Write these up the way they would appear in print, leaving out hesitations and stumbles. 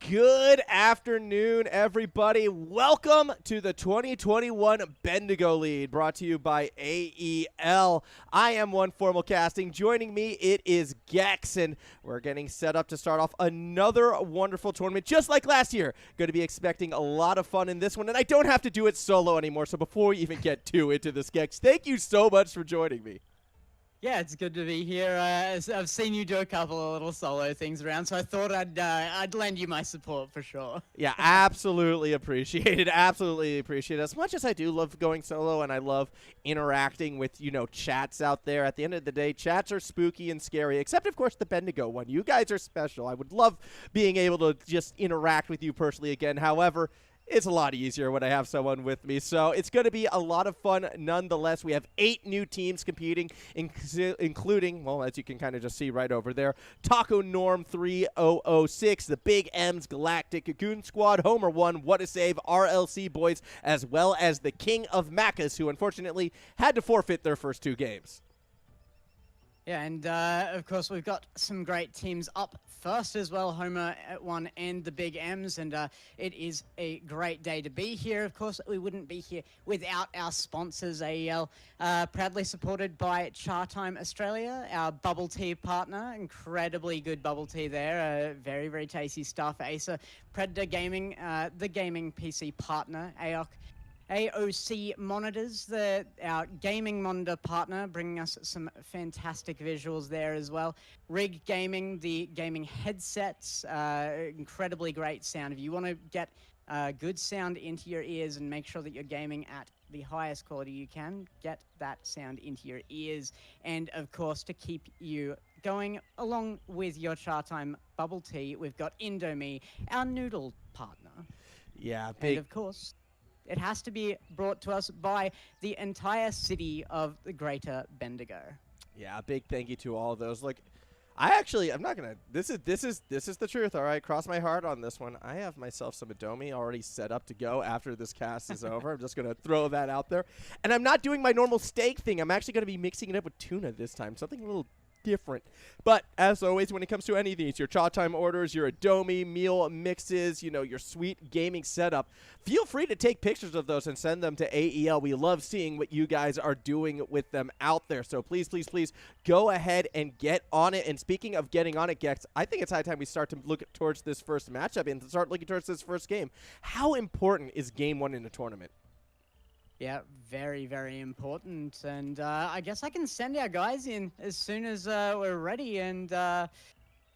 Good afternoon, everybody. Welcome to the 2021 Bendigo Lead, brought to you by AEL. I am One Formal Casting. Joining me, it is Gex, and we're getting set up to start off another wonderful tournament, just like last year. Going to be expecting a lot of fun in this one, and I don't have to do it solo anymore, so before we even get too into this, Gex, thank you so much for joining me. Yeah, it's good to be here. I've seen you do a couple of little solo things around, so I thought I'd lend you my support for sure. Yeah, absolutely appreciate it. Absolutely appreciate it. As much as I do love going solo and I love interacting with, chats out there, at the end of the day, chats are spooky and scary, except, of course, the Bendigo one. You guys are special. I would love being able to just interact with you personally again. However, it's a lot easier when I have someone with me, so it's going to be a lot of fun nonetheless. We have 8 new teams competing, including, well, as you can kind of just see right over there, Taco Norm 3006, the Big M's Galactic Goon Squad, Homer 1, What a Save, RLC Boys, as well as the King of Macas, who unfortunately had to forfeit their first 2 games. Yeah, and of course we've got some great teams up first as well, Homer at 1 and the Big M's, and it is a great day to be here. Of course, we wouldn't be here without our sponsors, AEL, proudly supported by Chatime Australia, our bubble tea partner. Incredibly good bubble tea there, very, very tasty stuff. Acer, Predator Gaming, the gaming PC partner, AOC Monitors, our gaming monitor partner, bringing us some fantastic visuals there as well. Rig Gaming, the gaming headsets, incredibly great sound. If you want to get good sound into your ears and make sure that you're gaming at the highest quality you can, get that sound into your ears. And of course, to keep you going along with your Chatime bubble tea, we've got Indomie, our noodle partner. Yeah, and of course, it has to be brought to us by the entire city of the Greater Bendigo. Yeah, a big thank you to all of those. Look, I'm not gonna. This is the truth. All right, cross my heart on this one. I have myself some Indomie already set up to go after this cast is over. I'm just gonna throw that out there, and I'm not doing my normal steak thing. I'm actually gonna be mixing it up with tuna this time, something a little different. But as always, when it comes to any of these, your Chatime orders, your Indomie meal mixes, your sweet gaming setup, feel free to take pictures of those and send them to AEL. We love seeing what you guys are doing with them out there. So please, please, please go ahead and get on it. And speaking of getting on it, Gex, I think it's high time we start to look towards this first matchup and start looking towards this first game. How important is game one in a tournament? Yeah, very, very important. And I guess I can send our guys in as soon as we're ready. And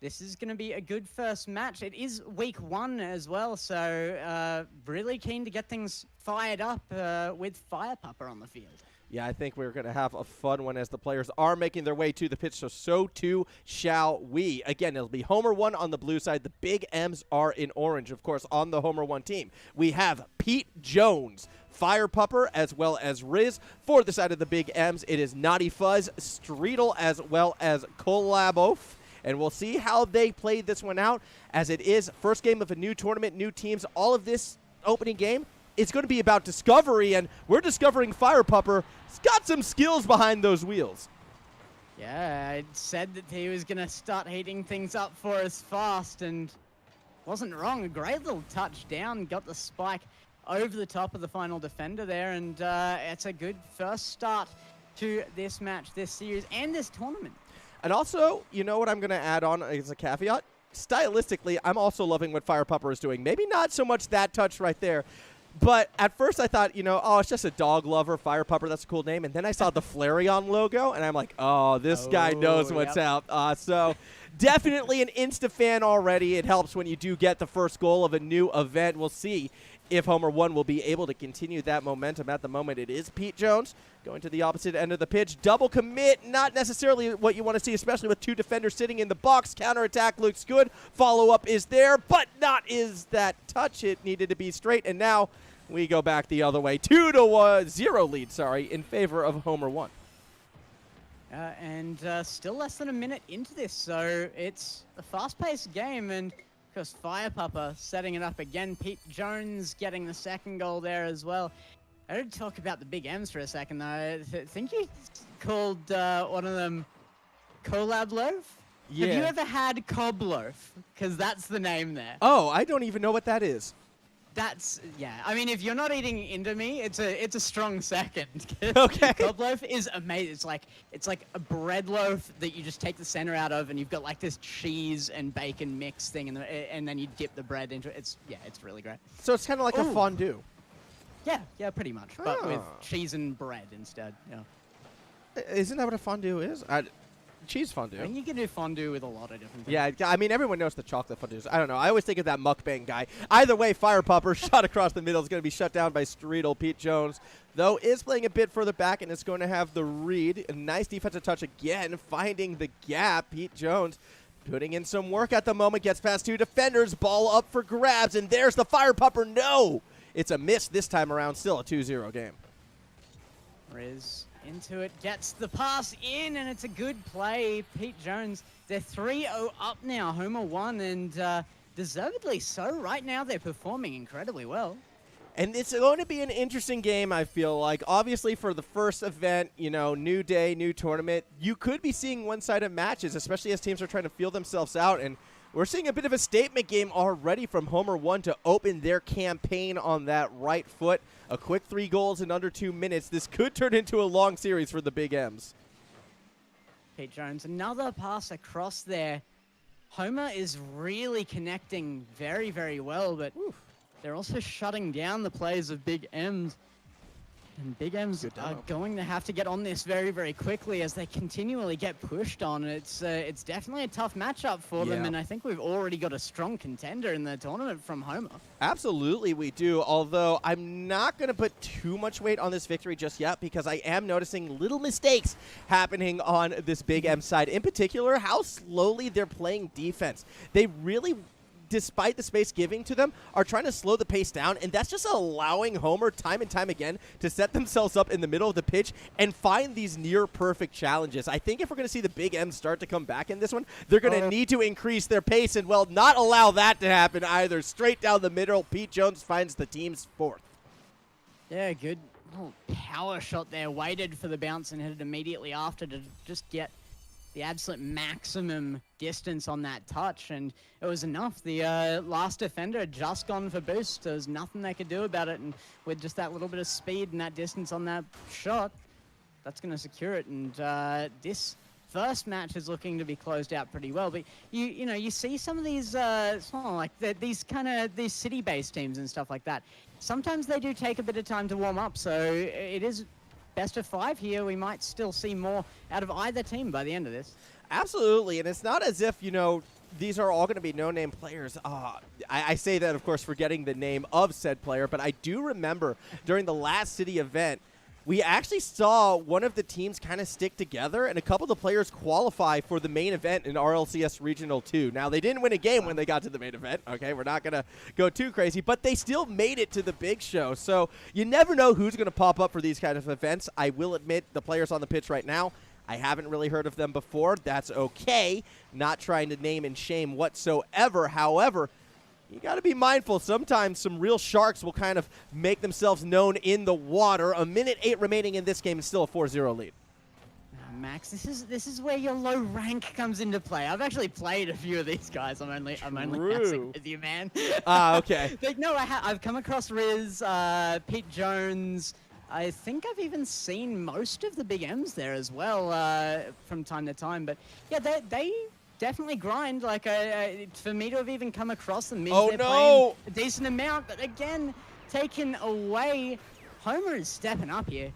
this is going to be a good first match. It is week one as well, so really keen to get things fired up with Fire Pupper on the field. Yeah, I think we're going to have a fun one as the players are making their way to the pitch, so too shall we. Again, it'll be Homer 1 on the blue side. The Big M's are in orange, of course, on the Homer 1 team. We have Pete Jones, Fire Pupper, as well as Riz. For the side of the Big M's, it is Naughty Fuzz, Streetle, as well as Kolabof. And we'll see how they play this one out, as it is first game of a new tournament, new teams. All of this opening game, it's going to be about discovery, and we're discovering Fire Pupper. He's got some skills behind those wheels. Yeah, I said that he was going to start heating things up for us fast, and wasn't wrong. A great little touchdown, got the spike over the top of the final defender there, and it's a good first start to this match, this series, and this tournament. And also, you know what I'm going to add on as a caveat? Stylistically, I'm also loving what Fire Pupper is doing. Maybe not so much that touch right there, but at first I thought, oh, it's just a dog lover, Fire Pupper, that's a cool name. And then I saw the Flareon logo, and I'm like, oh, this guy knows what's up. So definitely an Insta fan already. It helps when you do get the first goal of a new event. We'll see if Homer 1 will be able to continue that momentum. At the moment, it is Pete Jones going to the opposite end of the pitch. Double commit, not necessarily what you want to see, especially with two defenders sitting in the box. Counterattack looks good. Follow-up is there, but not is that touch. It needed to be straight, and now we go back the other way. 2-0 lead, in favor of Homer 1. And still less than a minute into this, so it's a fast-paced game, and of course, Fire Pupper setting it up again. Pete Jones getting the second goal there as well. I did talk about the Big M's for a second, though. I think you called one of them Collab Loaf? Yeah. Have you ever had Cob Loaf? Because that's the name there. Oh, I don't even know what that is. That's, yeah. I mean, if you're not eating Indomie, it's a strong second. Okay. Cob loaf is amazing. It's like a bread loaf that you just take the center out of, and you've got like this cheese and bacon mix thing, and then you dip the bread into it. It's really great. So it's kind of like a fondue. Yeah, pretty much, but with cheese and bread instead. Yeah. Isn't that what a fondue is? Cheese fondue. I mean, you can do fondue with a lot of different things. Yeah, I mean, everyone knows the chocolate fondues. I don't know. I always think of that mukbang guy. Either way, Fire Pupper shot across the middle is going to be shut down by Streetle. Pete Jones, though, is playing a bit further back, and it's going to have the read. A nice defensive touch again, finding the gap. Pete Jones putting in some work at the moment, gets past two defenders, ball up for grabs, and there's the Fire Pupper. No! It's a miss this time around, still a 2-0 game. Riz into it, gets the pass in, and it's a good play. Pete Jones, they're 3-0 up now, Homer 1, and deservedly so. Right now, they're performing incredibly well. And it's going to be an interesting game, I feel like. Obviously, for the first event, new day, new tournament, you could be seeing one-sided matches, especially as teams are trying to feel themselves out. And we're seeing a bit of a statement game already from Homer 1 to open their campaign on that right foot. A quick 3 goals in under 2 minutes. This could turn into a long series for the Big M's. Pete Jones, another pass across there. Homer is really connecting very, very well, but they're also shutting down the plays of Big M's. And Big M's are going to have to get on this very, very quickly as they continually get pushed on. It's definitely a tough matchup for them, and I think we've already got a strong contender in the tournament from Homer. Absolutely, we do, although I'm not going to put too much weight on this victory just yet because I am noticing little mistakes happening on this Big M side. In particular, how slowly they're playing defense. They really despite the space giving to them, are trying to slow the pace down, and that's just allowing Homer time and time again to set themselves up in the middle of the pitch and find these near-perfect challenges. I think if we're going to see the Big M's start to come back in this one, they're going to need to increase their pace and, well, not allow that to happen either. Straight down the middle, Pete Jones finds the team's 4th. Yeah, good little power shot there. Waited for the bounce and headed immediately after to just get the absolute maximum distance on that touch, and it was enough. The last defender had just gone for boost. There was nothing they could do about it, and with just that little bit of speed and that distance on that shot, that's going to secure it. And this first match is looking to be closed out pretty well. But you see some of these these city-based teams and stuff like that. Sometimes they do take a bit of time to warm up, so it is best of 5 here. We might still see more out of either team by the end of this. Absolutely, and it's not as if, these are all going to be no-name players. I say that, of course, forgetting the name of said player, but I do remember during the last city event, we actually saw one of the teams kind of stick together, and a couple of the players qualify for the main event in RLCS Regional 2. Now, they didn't win a game when they got to the main event. Okay, we're not going to go too crazy, but they still made it to the big show. So you never know who's going to pop up for these kind of events. I will admit, the players on the pitch right now, I haven't really heard of them before. That's okay. Not trying to name and shame whatsoever. However, you got to be mindful. Sometimes some real sharks will kind of make themselves known in the water. A minute 8 remaining in this game and still a 4-0 lead. Max, this is where your low rank comes into play. I've actually played a few of these guys. I'm only messing with you, man. Okay. No, I've come across Riz, Pete Jones. I think I've even seen most of the Big M's there as well from time to time. But yeah, they definitely grind. Like for me to have even come across them means they're playing a decent amount. But again, taken away. Homer is stepping up here.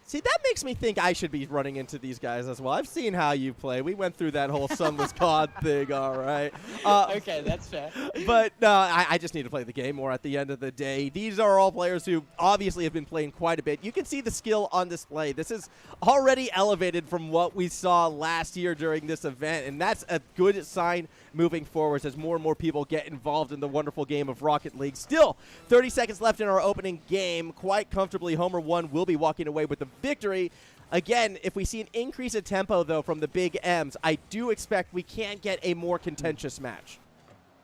See, that makes me think I should be running into these guys as well. I've seen how you play. We went through that whole Sunless COD thing, all right. Okay, that's fair. But no, I just need to play the game more at the end of the day. These are all players who obviously have been playing quite a bit. You can see the skill on display. This is already elevated from what we saw last year during this event, and that's a good sign moving forward as more and more people get involved in the wonderful game of Rocket League. Still, 30 seconds left in our opening game. Quite comfortably, Homer 1 will be walking away with the victory. Again, if we see an increase in tempo, though, from the Big M's, I do expect we can get a more contentious match.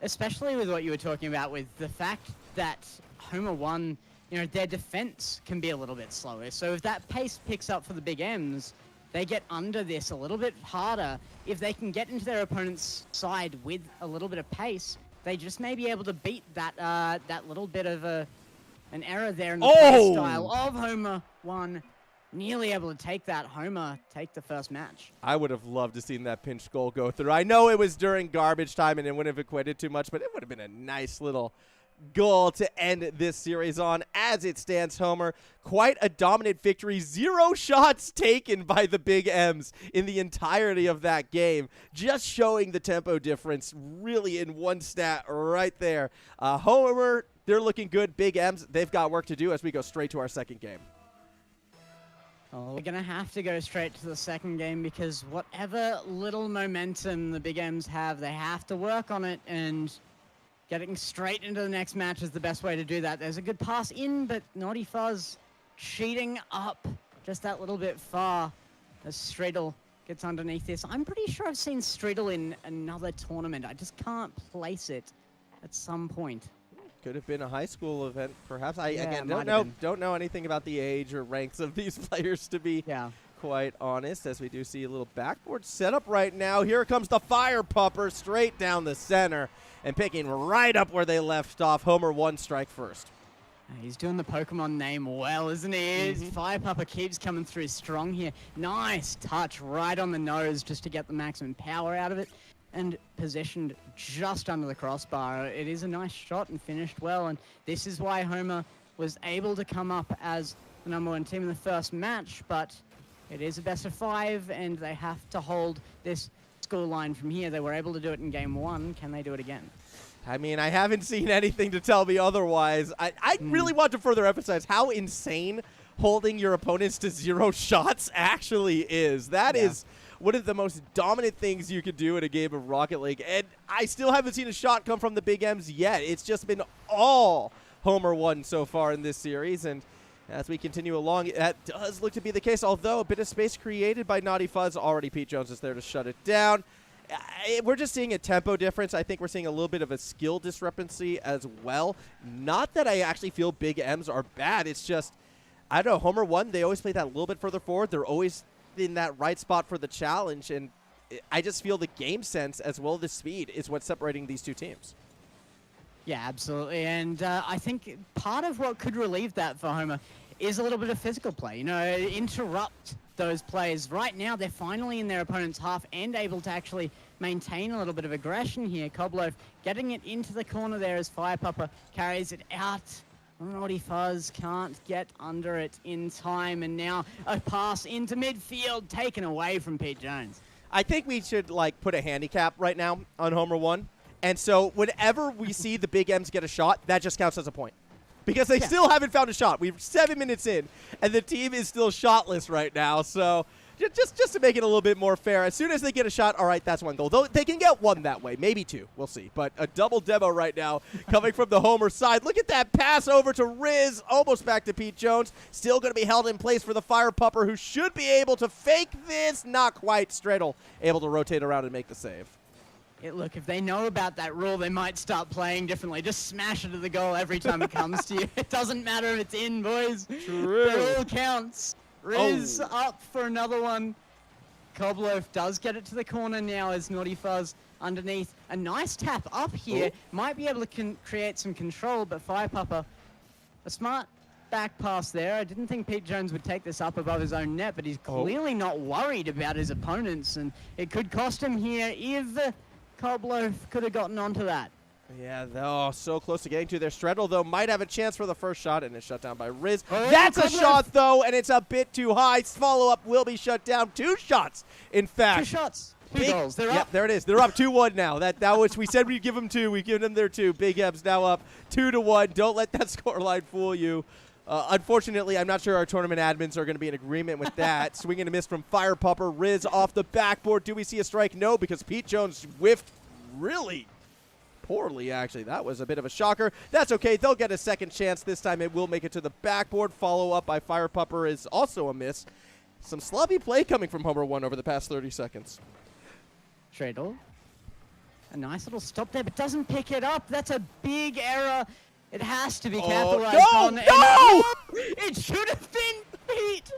Especially with what you were talking about with the fact that Homer 1, their defense can be a little bit slower. So if that pace picks up for the Big M's, they get under this a little bit harder. If they can get into their opponent's side with a little bit of pace, they just may be able to beat that little bit of an error there in the play style of Homer 1. Nearly able to take that. Homer take the first match. I would have loved to seen that pinch goal go through. I know it was during garbage time and it wouldn't have equated too much, but it would have been a nice little goal to end this series on. As it stands, Homer, quite a dominant victory. 0 shots taken by the Big M's in the entirety of that game. Just showing the tempo difference really in one stat right there. Homer, they're looking good. Big M's, they've got work to do as we go straight to our second game. Oh, we're going to have to go straight to the second game because whatever little momentum the Big M's have, they have to work on it, and getting straight into the next match is the best way to do that. There's a good pass in, but Naughty Fuzz cheating up just that little bit far as Streetle gets underneath this. I'm pretty sure I've seen Streetle in another tournament. I just can't place it at some point. Could have been a high school event, perhaps. I don't know anything about the age or ranks of these players, to be quite honest, as we do see a little backboard setup right now. Here comes the fire pupper straight down the center and picking right up where they left off. Homer 1 strike first. He's doing the Pokemon name well, isn't he? Fire pupper keeps coming through strong here. Nice touch right on the nose just to get the maximum power out of it. And positioned just under the crossbar. It is a nice shot and finished well, and this is why Homer was able to come up as the #1 team in the first match, but it is a best of 5, and they have to hold this scoreline from here. They were able to do it in game 1. Can they do it again? I mean, I haven't seen anything to tell me otherwise. I really want to further emphasize how insane holding your opponents to 0 shots actually is. That is one of the most dominant things you could do in a game of Rocket League. And I still haven't seen a shot come from the Big M's yet. It's just been all Homer 1 so far in this series. And as we continue along, that does look to be the case, although a bit of space created by Naughty Fuzz. Already Pete Jones is there to shut it down. We're just seeing a tempo difference. I think we're seeing a little bit of a skill discrepancy as well. Not that I actually feel Big M's are bad. It's just, I don't know, Homer 1, they always play that a little bit further forward. They're always in that right spot for the challenge, and I just feel the game sense as well as the speed is what's separating these two teams. Yeah, absolutely. And I think part of what could relieve that for Homer is a little bit of physical play. You know, interrupt those plays. Right now, they're finally in their opponent's half and able to actually maintain a little bit of aggression here. Koblof getting it into the corner there as Firepupper carries it out. Naughty Fuzz can't get under it in time, and now a pass into midfield taken away from Pete Jones. I think we should, like, put a handicap right now on Homer 1. And so whenever we see the Big M's get a shot, that just counts as a point. Because they still haven't found a shot. We're 7 minutes in, and the team is still shotless right now. So just to make it a little bit more fair, as soon as they get a shot, all right, that's one goal. Though they can get one that way, maybe two. We'll see. But a double demo right now coming from the Homer side. Look at that pass over to Riz, almost back to Pete Jones. Still going to be held in place for the Firepupper, who should be able to fake this. Not quite. Straddle able to rotate around and make the save. Look, if they know about that rule, they might start playing differently. Just smash it to the goal every time it comes to you. It doesn't matter if it's in, boys. True. It all counts. Riz up for another one. Koblof does get it to the corner now as Naughty Fuzz underneath. A nice tap up here. Might be able to create some control, but Firepupper, a smart back pass there. I didn't think Pete Jones would take this up above his own net, but he's clearly not worried about his opponents, and it could cost him here if Koblof could have gotten onto that. Yeah, so close to getting to their Straddle, though, might have a chance for the first shot, and it's shut down by Riz. That's a shot, though, and it's a bit too high. Follow-up will be shut down. 2 shots, in fact. 2 shots. 2 goals. They're up. There it is. They're up 2-1 now. That was, we said we'd give them 2. We've given them their 2. Big M's now up 2-1. Don't let that scoreline fool you. Unfortunately, I'm not sure our tournament admins are going to be in agreement with that. Swing and a miss from Firepupper. Riz off the backboard. Do we see a strike? No, because Pete Jones whiffed really poorly, actually. That was a bit of a shocker. That's okay. They'll get a second chance. This time it will make it to the backboard. Follow up by Firepupper is also a miss. Some sloppy play coming from Homer 1 over the past 30 seconds. Treadle. A nice little stop there, but doesn't pick it up. That's a big error. It has to be capitalized on. No! It should have been Pete.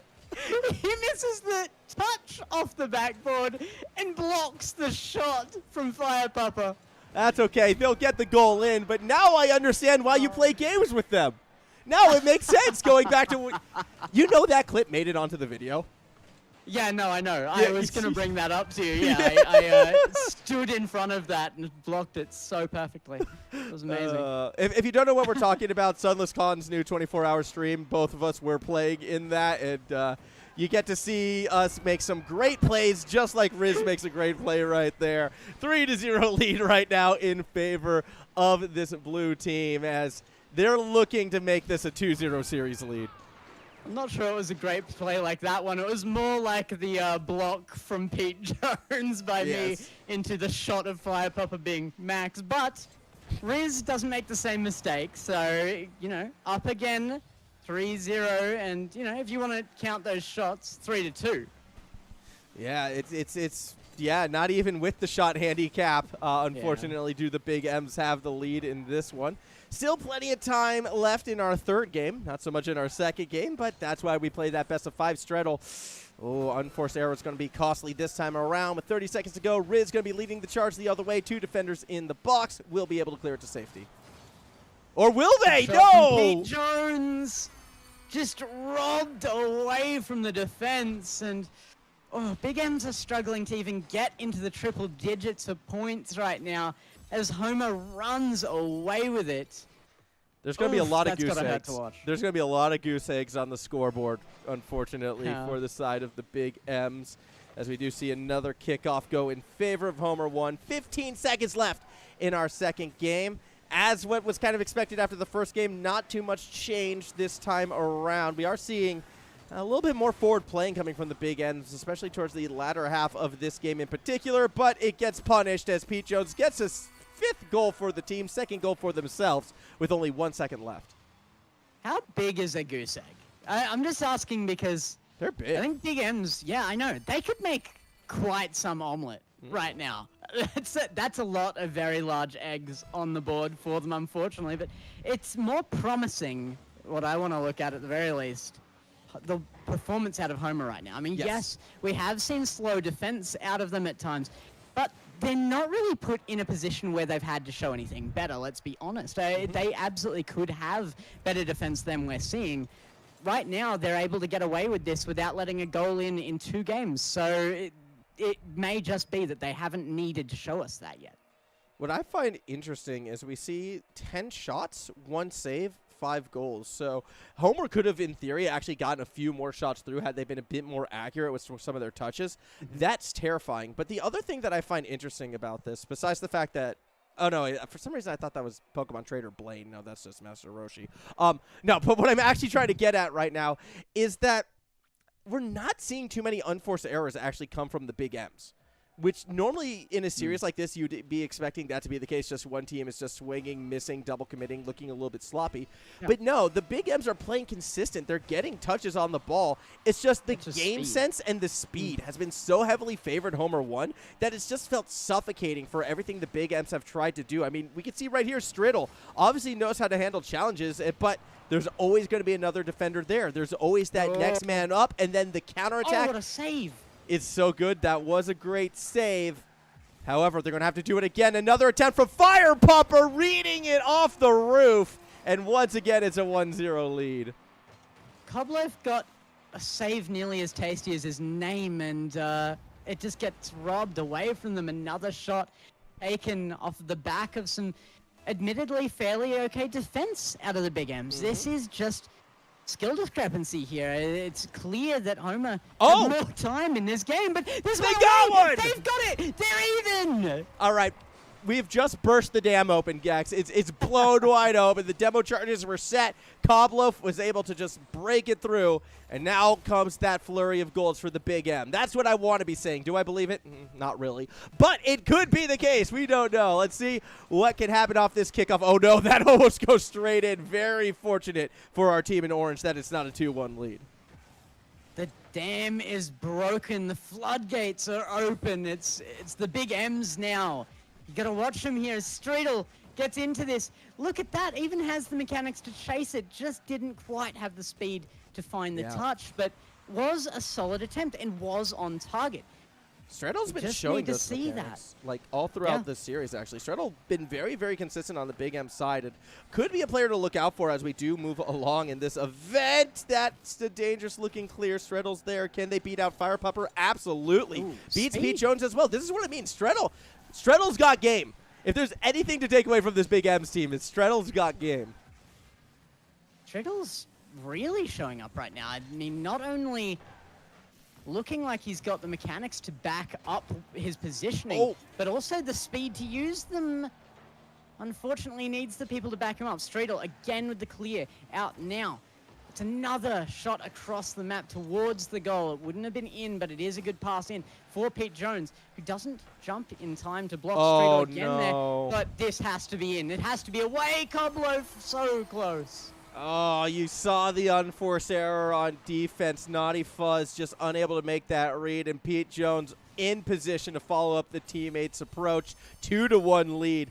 He misses the touch off the backboard and blocks the shot from Firepupper. That's okay. They'll get the goal in, but now I understand why you play games with them. Now it makes sense going back to... You know that clip made it onto the video? Yeah, no, I know. I was going to bring that up to you. Yeah, I stood in front of that and blocked it so perfectly. It was amazing. If you don't know what we're talking about, Sunless Con's new 24-hour stream, both of us were playing in that, and you get to see us make some great plays, just like Riz makes a great play right there. 3-0 lead right now in favor of this blue team as they're looking to make this a 2-0 series lead. I'm not sure it was a great play like that one. It was more like the block from Pete Jones by me into the shot of Firepupper being Max. But Riz doesn't make the same mistake. So, you know, up again, 3-0. And, you know, if you want to count those shots, 3-2. Yeah, it's not even with the shot handicap. Unfortunately, do the Big M's have the lead in this one. Still plenty of time left in our third game. Not so much in our second game, but that's why we play that best-of-5 straddle. Oh, unforced error is going to be costly this time around. With 30 seconds to go, Riz going to be leading the charge the other way. 2 defenders in the box. Will be able to clear it to safety. Or will they? No! Pete Jones just robbed away from the defense. And Big M's are struggling to even get into the triple digits of points right now, as Homer runs away with it. There's going to be a lot of goose eggs. There's going to be a lot of goose eggs on the scoreboard, unfortunately, for the side of the Big M's, as we do see another kickoff go in favor of Homer 1. 15 seconds left in our second game. As what was kind of expected after the first game, not too much change this time around. We are seeing A little bit more forward playing coming from the big ends, especially towards the latter half of this game in particular, but it gets punished as Pete Jones gets his 5th goal for the team, 2nd goal for themselves, with only 1 second left. How big is a goose egg? I'm just asking because they're big. I think big M's, yeah, I know. They could make quite some omelet right now. That's a lot of very large eggs on the board for them, unfortunately, but it's more promising, what I want to look at the very least, the performance out of Homer right now. I mean, yes, we have seen slow defense out of them at times, but they're not really put in a position where they've had to show anything better, let's be honest. They absolutely could have better defense than we're seeing. Right now, they're able to get away with this without letting a goal in 2 games. So it may just be that they haven't needed to show us that yet. What I find interesting is we see 10 shots, 1 save, 5 goals. So Homer could have, in theory, actually gotten a few more shots through had they been a bit more accurate with some of their touches. That's terrifying. But the other thing that I find interesting about this, besides the fact that oh, no, for some reason I thought that was Pokemon Trader Blaine. No, that's just Master Roshi. No, but what I'm actually trying to get at right now is that we're not seeing too many unforced errors actually come from the big M's, which normally in a series like this, you'd be expecting that to be the case. Just one team is just swinging, missing, double committing, looking a little bit sloppy. Yeah. But no, the big M's are playing consistent. They're getting touches on the ball. It's just the game sense and the speed has been so heavily favored Homer 1 that it's just felt suffocating for everything the big M's have tried to do. I mean, we can see right here, Striddle obviously knows how to handle challenges, but there's always going to be another defender there. There's always that next man up, and then the counterattack. Oh, what a save. It's so good. That was a great save. However, they're going to have to do it again. Another attempt from Fire Pumper, reading it off the roof. And once again, it's a 1-0 lead. Koblev got a save nearly as tasty as his name, and it just gets robbed away from them. Another shot taken off the back of some admittedly fairly okay defense out of the big M's. This is just skill discrepancy here. It's clear that Homer had more time in this game, but this they got one! They've got it! They're even! All right. We've just burst the dam open, Gex. It's blown wide open. The demo charges were set. Koblev was able to just break it through, and now comes that flurry of goals for the Big M. That's what I want to be saying. Do I believe it? Not really. But it could be the case. We don't know. Let's see what can happen off this kickoff. Oh, no, that almost goes straight in. Very fortunate for our team in orange that it's not a 2-1 lead. The dam is broken. The floodgates are open. It's the Big M's now. You gotta watch him here. Streetle gets into this. Look at that. Even has the mechanics to chase it. Just didn't quite have the speed to find the touch, but was a solid attempt and was on target. Straddle's been showing those mechanics, like all throughout this series, actually. Straddle been very, very consistent on the Big M side. And could be a player to look out for as we do move along in this event. That's the dangerous-looking clear. Straddle's there. Can they beat out Fire Pupper? Absolutely. Beats Pete Jones as well. This is what I mean. Straddle's got game. If there's anything to take away from this Big M's team, it's Straddle's got game. Straddle's really showing up right now. I mean, not only looking like he's got the mechanics to back up his positioning, but also the speed to use them. Unfortunately, needs the people to back him up. Straddle again with the clear. Out now. It's another shot across the map towards the goal. It wouldn't have been in, but it is a good pass in for Pete Jones, who doesn't jump in time to block Straddle again there. But this has to be in. It has to be away. Koblev so close. Oh, you saw the unforced error on defense. Naughty Fuzz just unable to make that read, and Pete Jones in position to follow up the teammates' approach. 2-1 lead.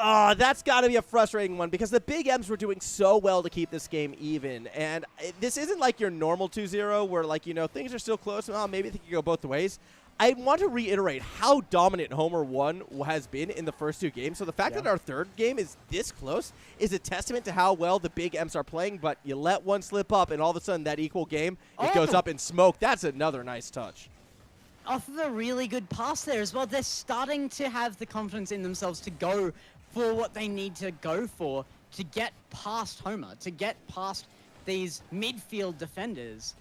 Oh, that's got to be a frustrating one because the Big M's were doing so well to keep this game even. And this isn't like your normal 2-0 where, like, you know, things are still close. Well, maybe they could go both ways. I want to reiterate how dominant Homer 1 has been in the first 2 games. So the fact that our third game is this close is a testament to how well the Big M's are playing. But you let one slip up, and all of a sudden that equal game, it goes up in smoke. That's another nice touch. Off of a really good pass there as well. They're starting to have the confidence in themselves to go for what they need to go for to get past Homer, to get past these midfield defenders.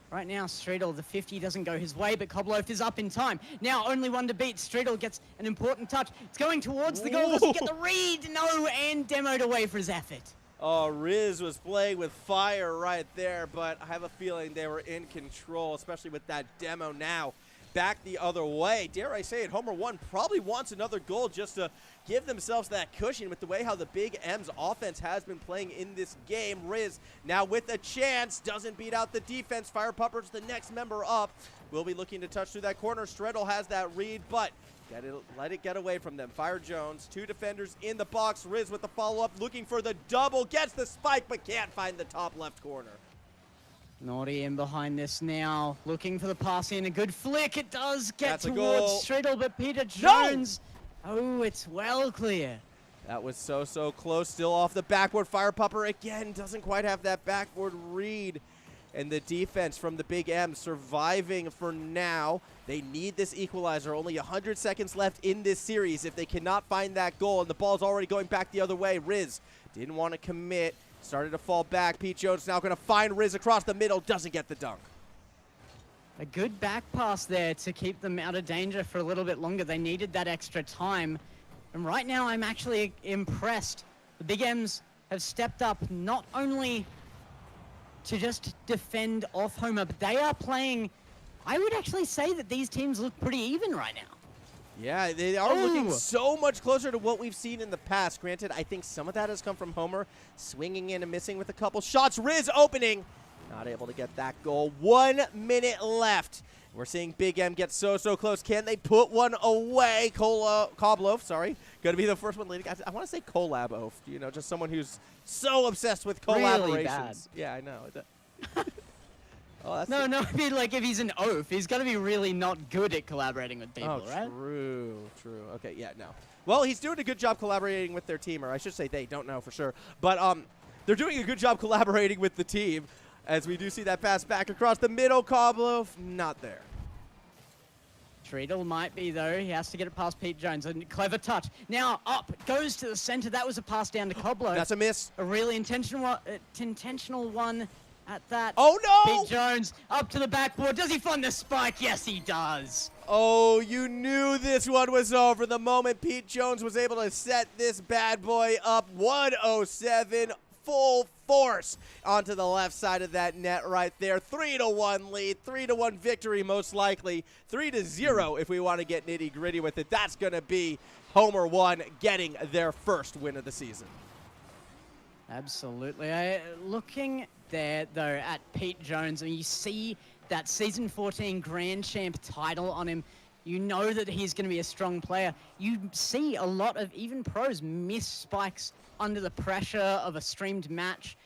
Right now, Streetle, the 50 doesn't go his way, but Koblev is up in time. Now, only one to beat. Streetle gets an important touch. It's going towards the goal. Does he get the read? No, and demoed away for his effort. Oh, Riz was playing with fire right there, but I have a feeling they were in control, especially with that demo now. Back the other way. Dare I say it, Homer 1 probably wants another goal just to give themselves that cushion with the way how the Big M's offense has been playing in this game. Riz now with a chance, doesn't beat out the defense. Fire Puppers, the next member up, will be looking to touch through that corner. Streddle has that read, but let it get away from them. Fire Jones, 2 defenders in the box. Riz with the follow-up, looking for the double, gets the spike, but can't find the top left corner. Naughty in behind this now, looking for the pass in. A good flick. It does get That's towards Streddle, but Peter Jones. No! Oh, it's well clear. That was so close. Still off the backboard. Fire Pupper again doesn't quite have that backboard read. And the defense from the Big M surviving for now. They need this equalizer. Only 100 seconds left in this series if they cannot find that goal. And the ball's already going back the other way. Riz didn't want to commit. Started to fall back. Pete Jones now going to find Riz across the middle. Doesn't get the dunk. A good back pass there to keep them out of danger for a little bit longer. They needed that extra time. And right now I'm actually impressed. The Big M's have stepped up not only to just defend off Homer, but they are playing, I would actually say that these teams look pretty even right now. Yeah, they are looking so much closer to what we've seen in the past. Granted, I think some of that has come from Homer swinging in and missing with a couple shots. Riz opening, not able to get that goal. 1 minute left. We're seeing Big M get so close. Can they put one away? Koblof, sorry. Going to be the first one leading. I want to say Collab-oaf, you know, just someone who's so obsessed with collaborations. Really bad. Yeah, I know. Oh, that's no, I mean, like, if he's an oaf, he's got to be really not good at collaborating with people, right? True. Okay, yeah, no. Well, he's doing a good job collaborating with their team, or I should say they, don't know for sure. But they're doing a good job collaborating with the team, as we do see that pass back across the middle. Koblof, not there. Treadle might be, though. He has to get it past Pete Jones. A clever touch. Now up, goes to the center. That was a pass down to Koblof. That's a miss. A really intentional one at that. Oh, no! Pete Jones up to the backboard. Does he find the spike? Yes, he does. Oh, you knew this one was over the moment Pete Jones was able to set this bad boy up. 107 full force onto the left side of that net right there. 3-1 lead, 3-1 victory most likely. 3-0 if we want to get nitty gritty with it. That's going to be Homer 1 getting their first win of the season. Absolutely. Looking there, though, at Pete Jones, and you see that Season 14 Grand Champ title on him. You know that he's going to be a strong player. You see a lot of even pros miss spikes under the pressure of a streamed match.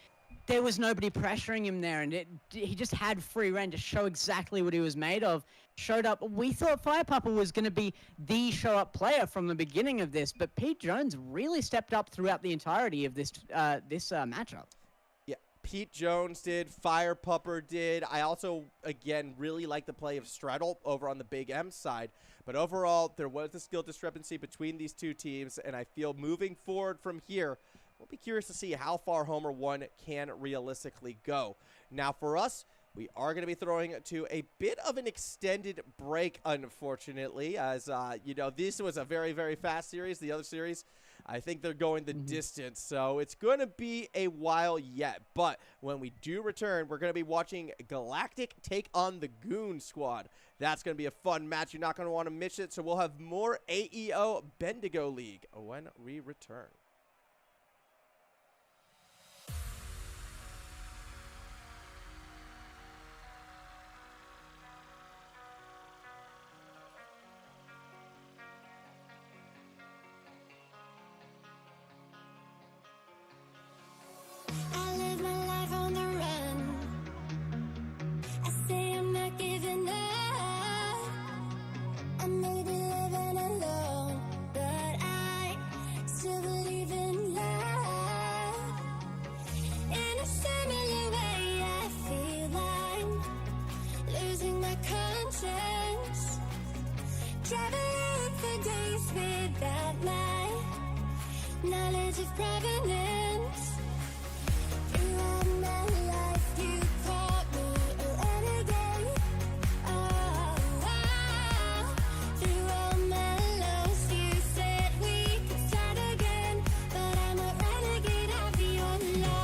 There was nobody pressuring him there, and he just had free rein to show exactly what he was made of. Showed up. We thought Fire Papa was going to be the show-up player from the beginning of this, but Pete Jones really stepped up throughout the entirety of this matchup. Yeah, Pete Jones did. Fire Pupper did. I also, again, really like the play of Streddle over on the Big M side. But overall, there was a skill discrepancy between these two teams, and I feel moving forward from here, we'll be curious to see how far Homer 1 can realistically go. Now, for us, we are going to be throwing to a bit of an extended break, unfortunately, as, you know, this was a very, very fast series. The other series, I think they're going the distance, so it's going to be a while yet. But when we do return, we're going to be watching Galactic take on the Goon Squad. That's going to be a fun match. You're not going to want to miss it, so we'll have more AEL Bendigo League when we return. Knowledge of provenance. Throughout my life, you taught me a renegade. Oh, wow. Through all my lows, you said we could start again. But I'm a renegade of your love.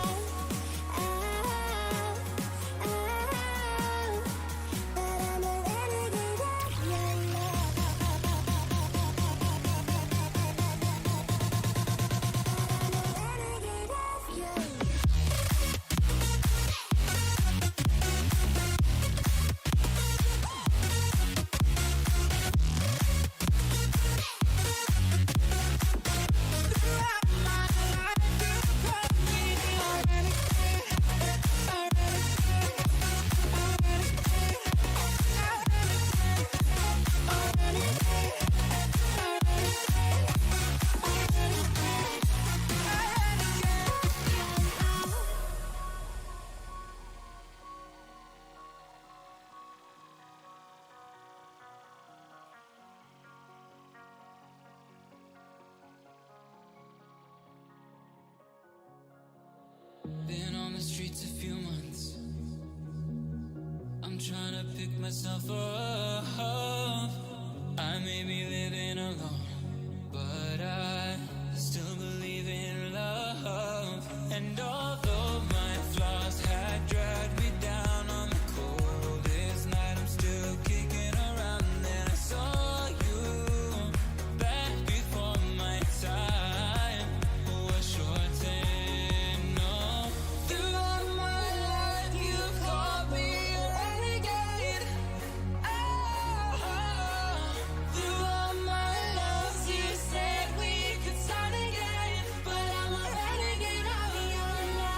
streets a few months. I'm trying to pick myself up. I may be living alone, but I still believe in love. And although my flaws had dragged me down on the coldest night, I'm still kicking around. And then I saw you back before my time was shortened. No, throughout my life you called me a renegade. Throughout my loves you said we could start again, but I'm a renegade of your love.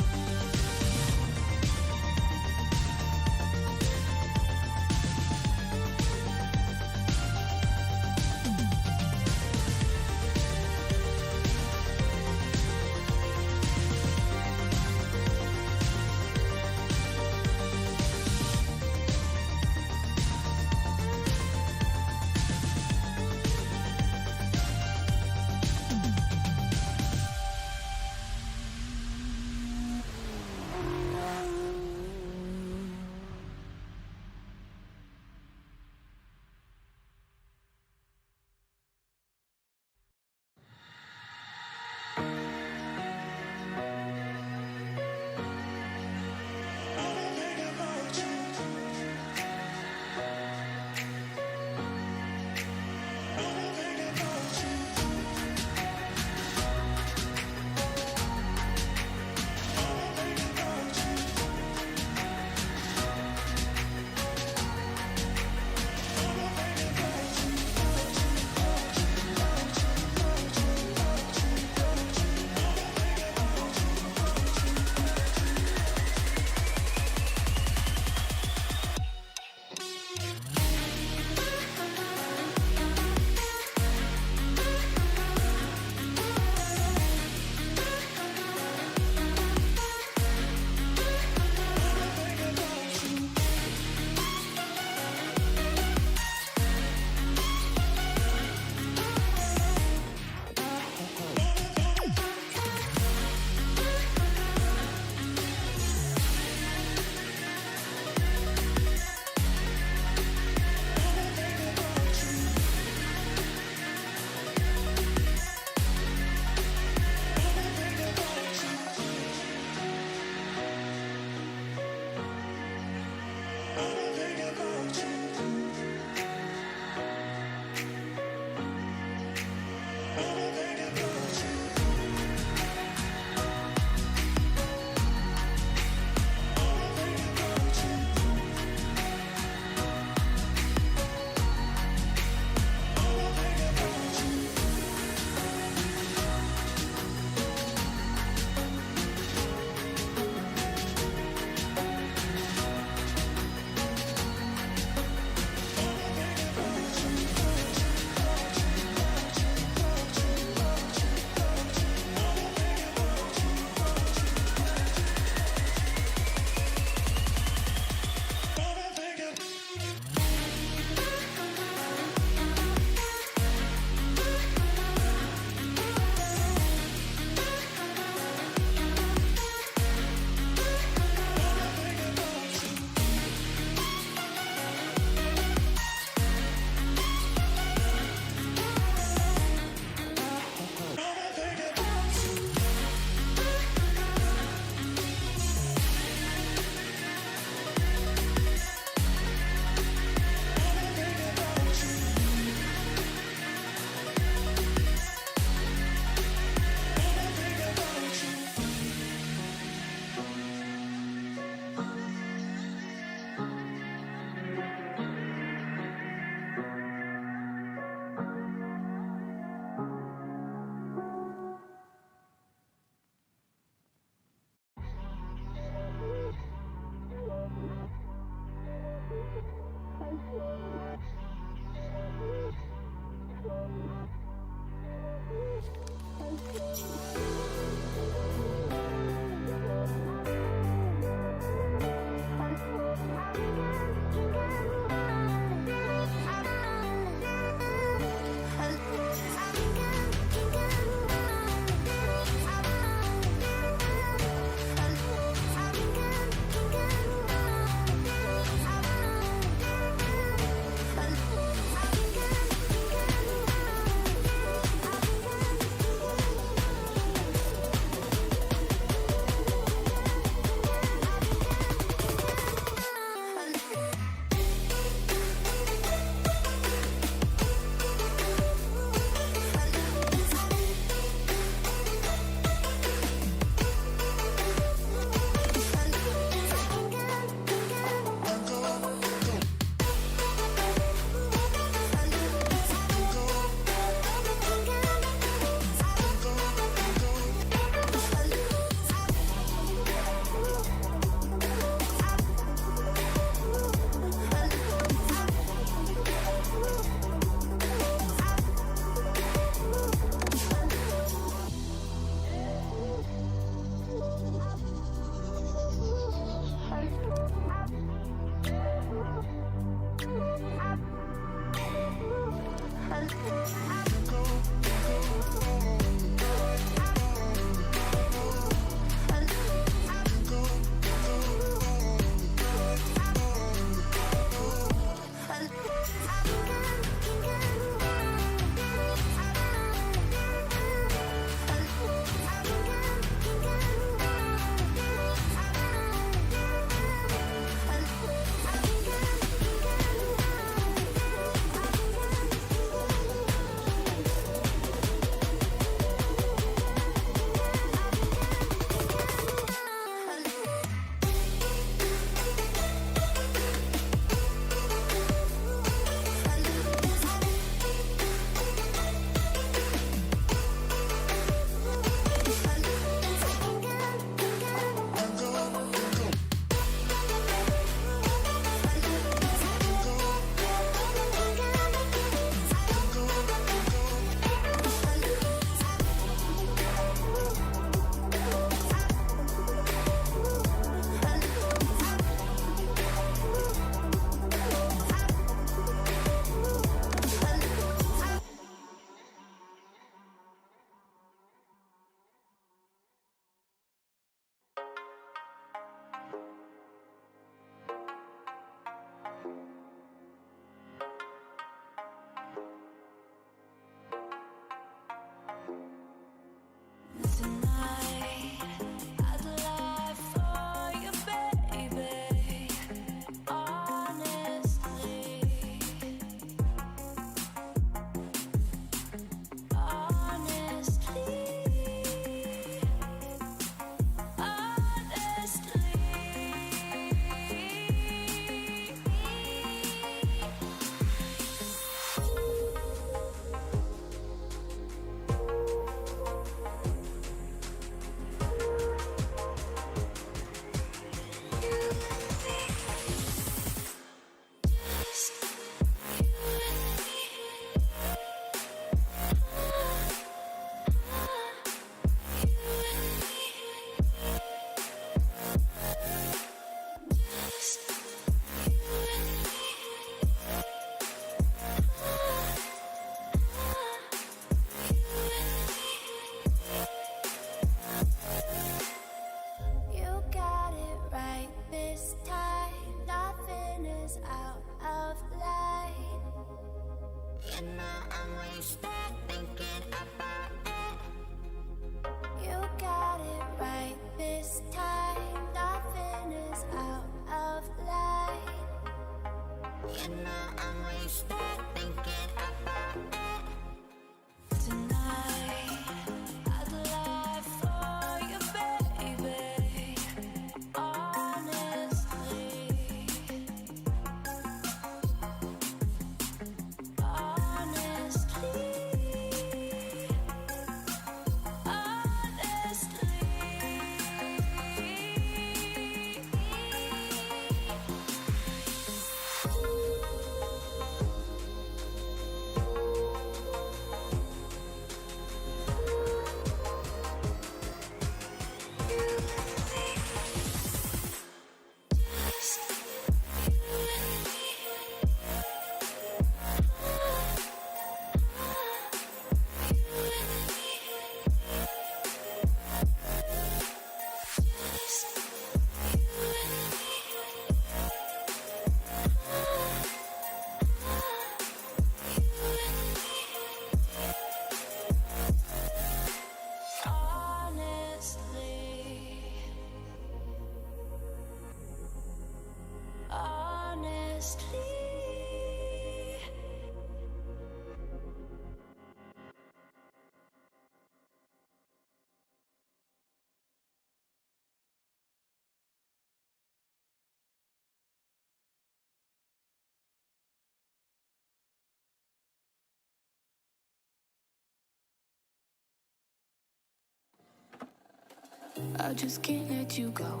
I just can't let you go.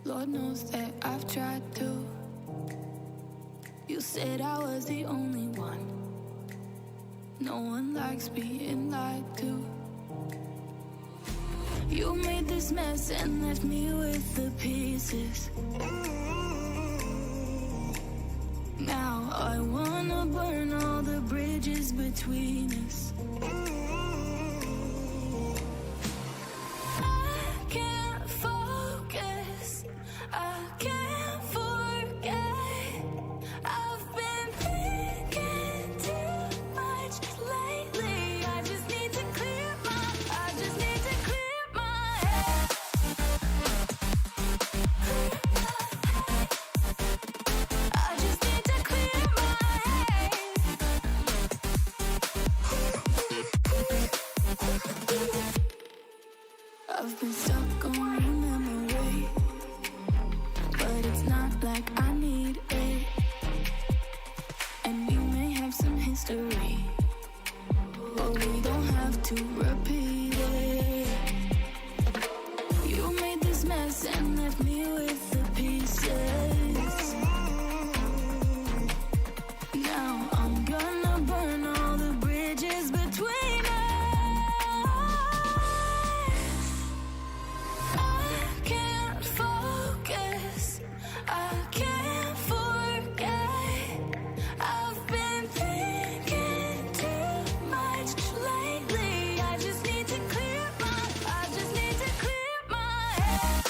Lord knows that I've tried to. You said I was the only one. No one likes being lied to. You made this mess and left me with the pieces. Now I wanna burn all the between us. I can't focus, I can't forget. I've been thinking too much lately. I just need to clear my head. I just need to clear my head. I've been stuck on your memory, but it's not like I need it. And we may have some history, but we don't have to repeat it. You made this mess and left me with the pieces. Now I'm gonna burn all the bridges between us. I can't focus, I can't forget. I've been thinking too much lately. I just need to clear my head.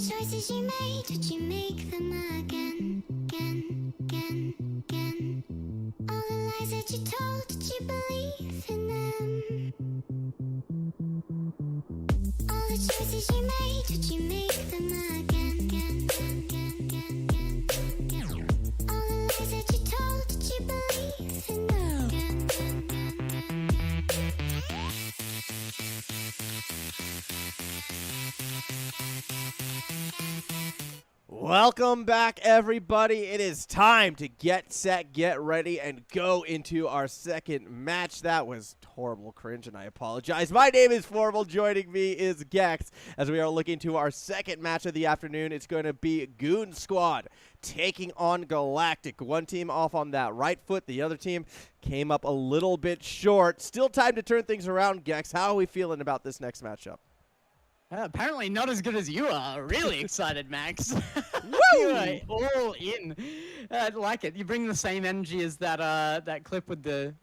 choices you made, did you make them again, again, again, again? All the lies that you told, did you believe in them? All the choices you made, did you make them again, again, again, again, again, again? All the lies that you told, did you believe in them? Again, again, again, again, again. Welcome back, everybody. It is time to get set, get ready, and go into our second match. That was horrible cringe, and I apologize. My name is Formal. Joining me is Gex, as we are looking to our second match of the afternoon. It's going to be Goon Squad taking on Galactic. One team off on that right foot. The other team came up a little bit short. Still time to turn things around, Gex. How are we feeling about this next matchup? Apparently not as good as you are. Really excited, Max. Woo! You are all in. I like it. You bring the same energy as that clip with the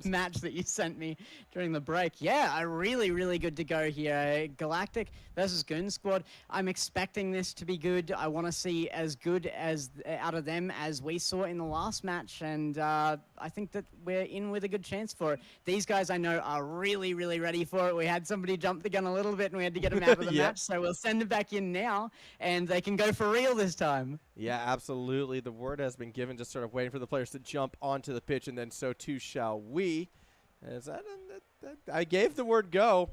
match that you sent me during the break. Yeah, really good to go here. Galactic versus Goon Squad. I'm expecting this to be good. I want to see as good as out of them as we saw in the last match, and I think that we're in with a good chance for it. These guys I know are really ready for it. We had somebody jump the gun a little bit, and we had to get them out of the Yep. match, so we'll send them back in now, and they can go for real this time. Yeah, absolutely. The word has been given, just sort of waiting for the players to jump onto the pitch, and then so too shall we. Is that I gave the word go.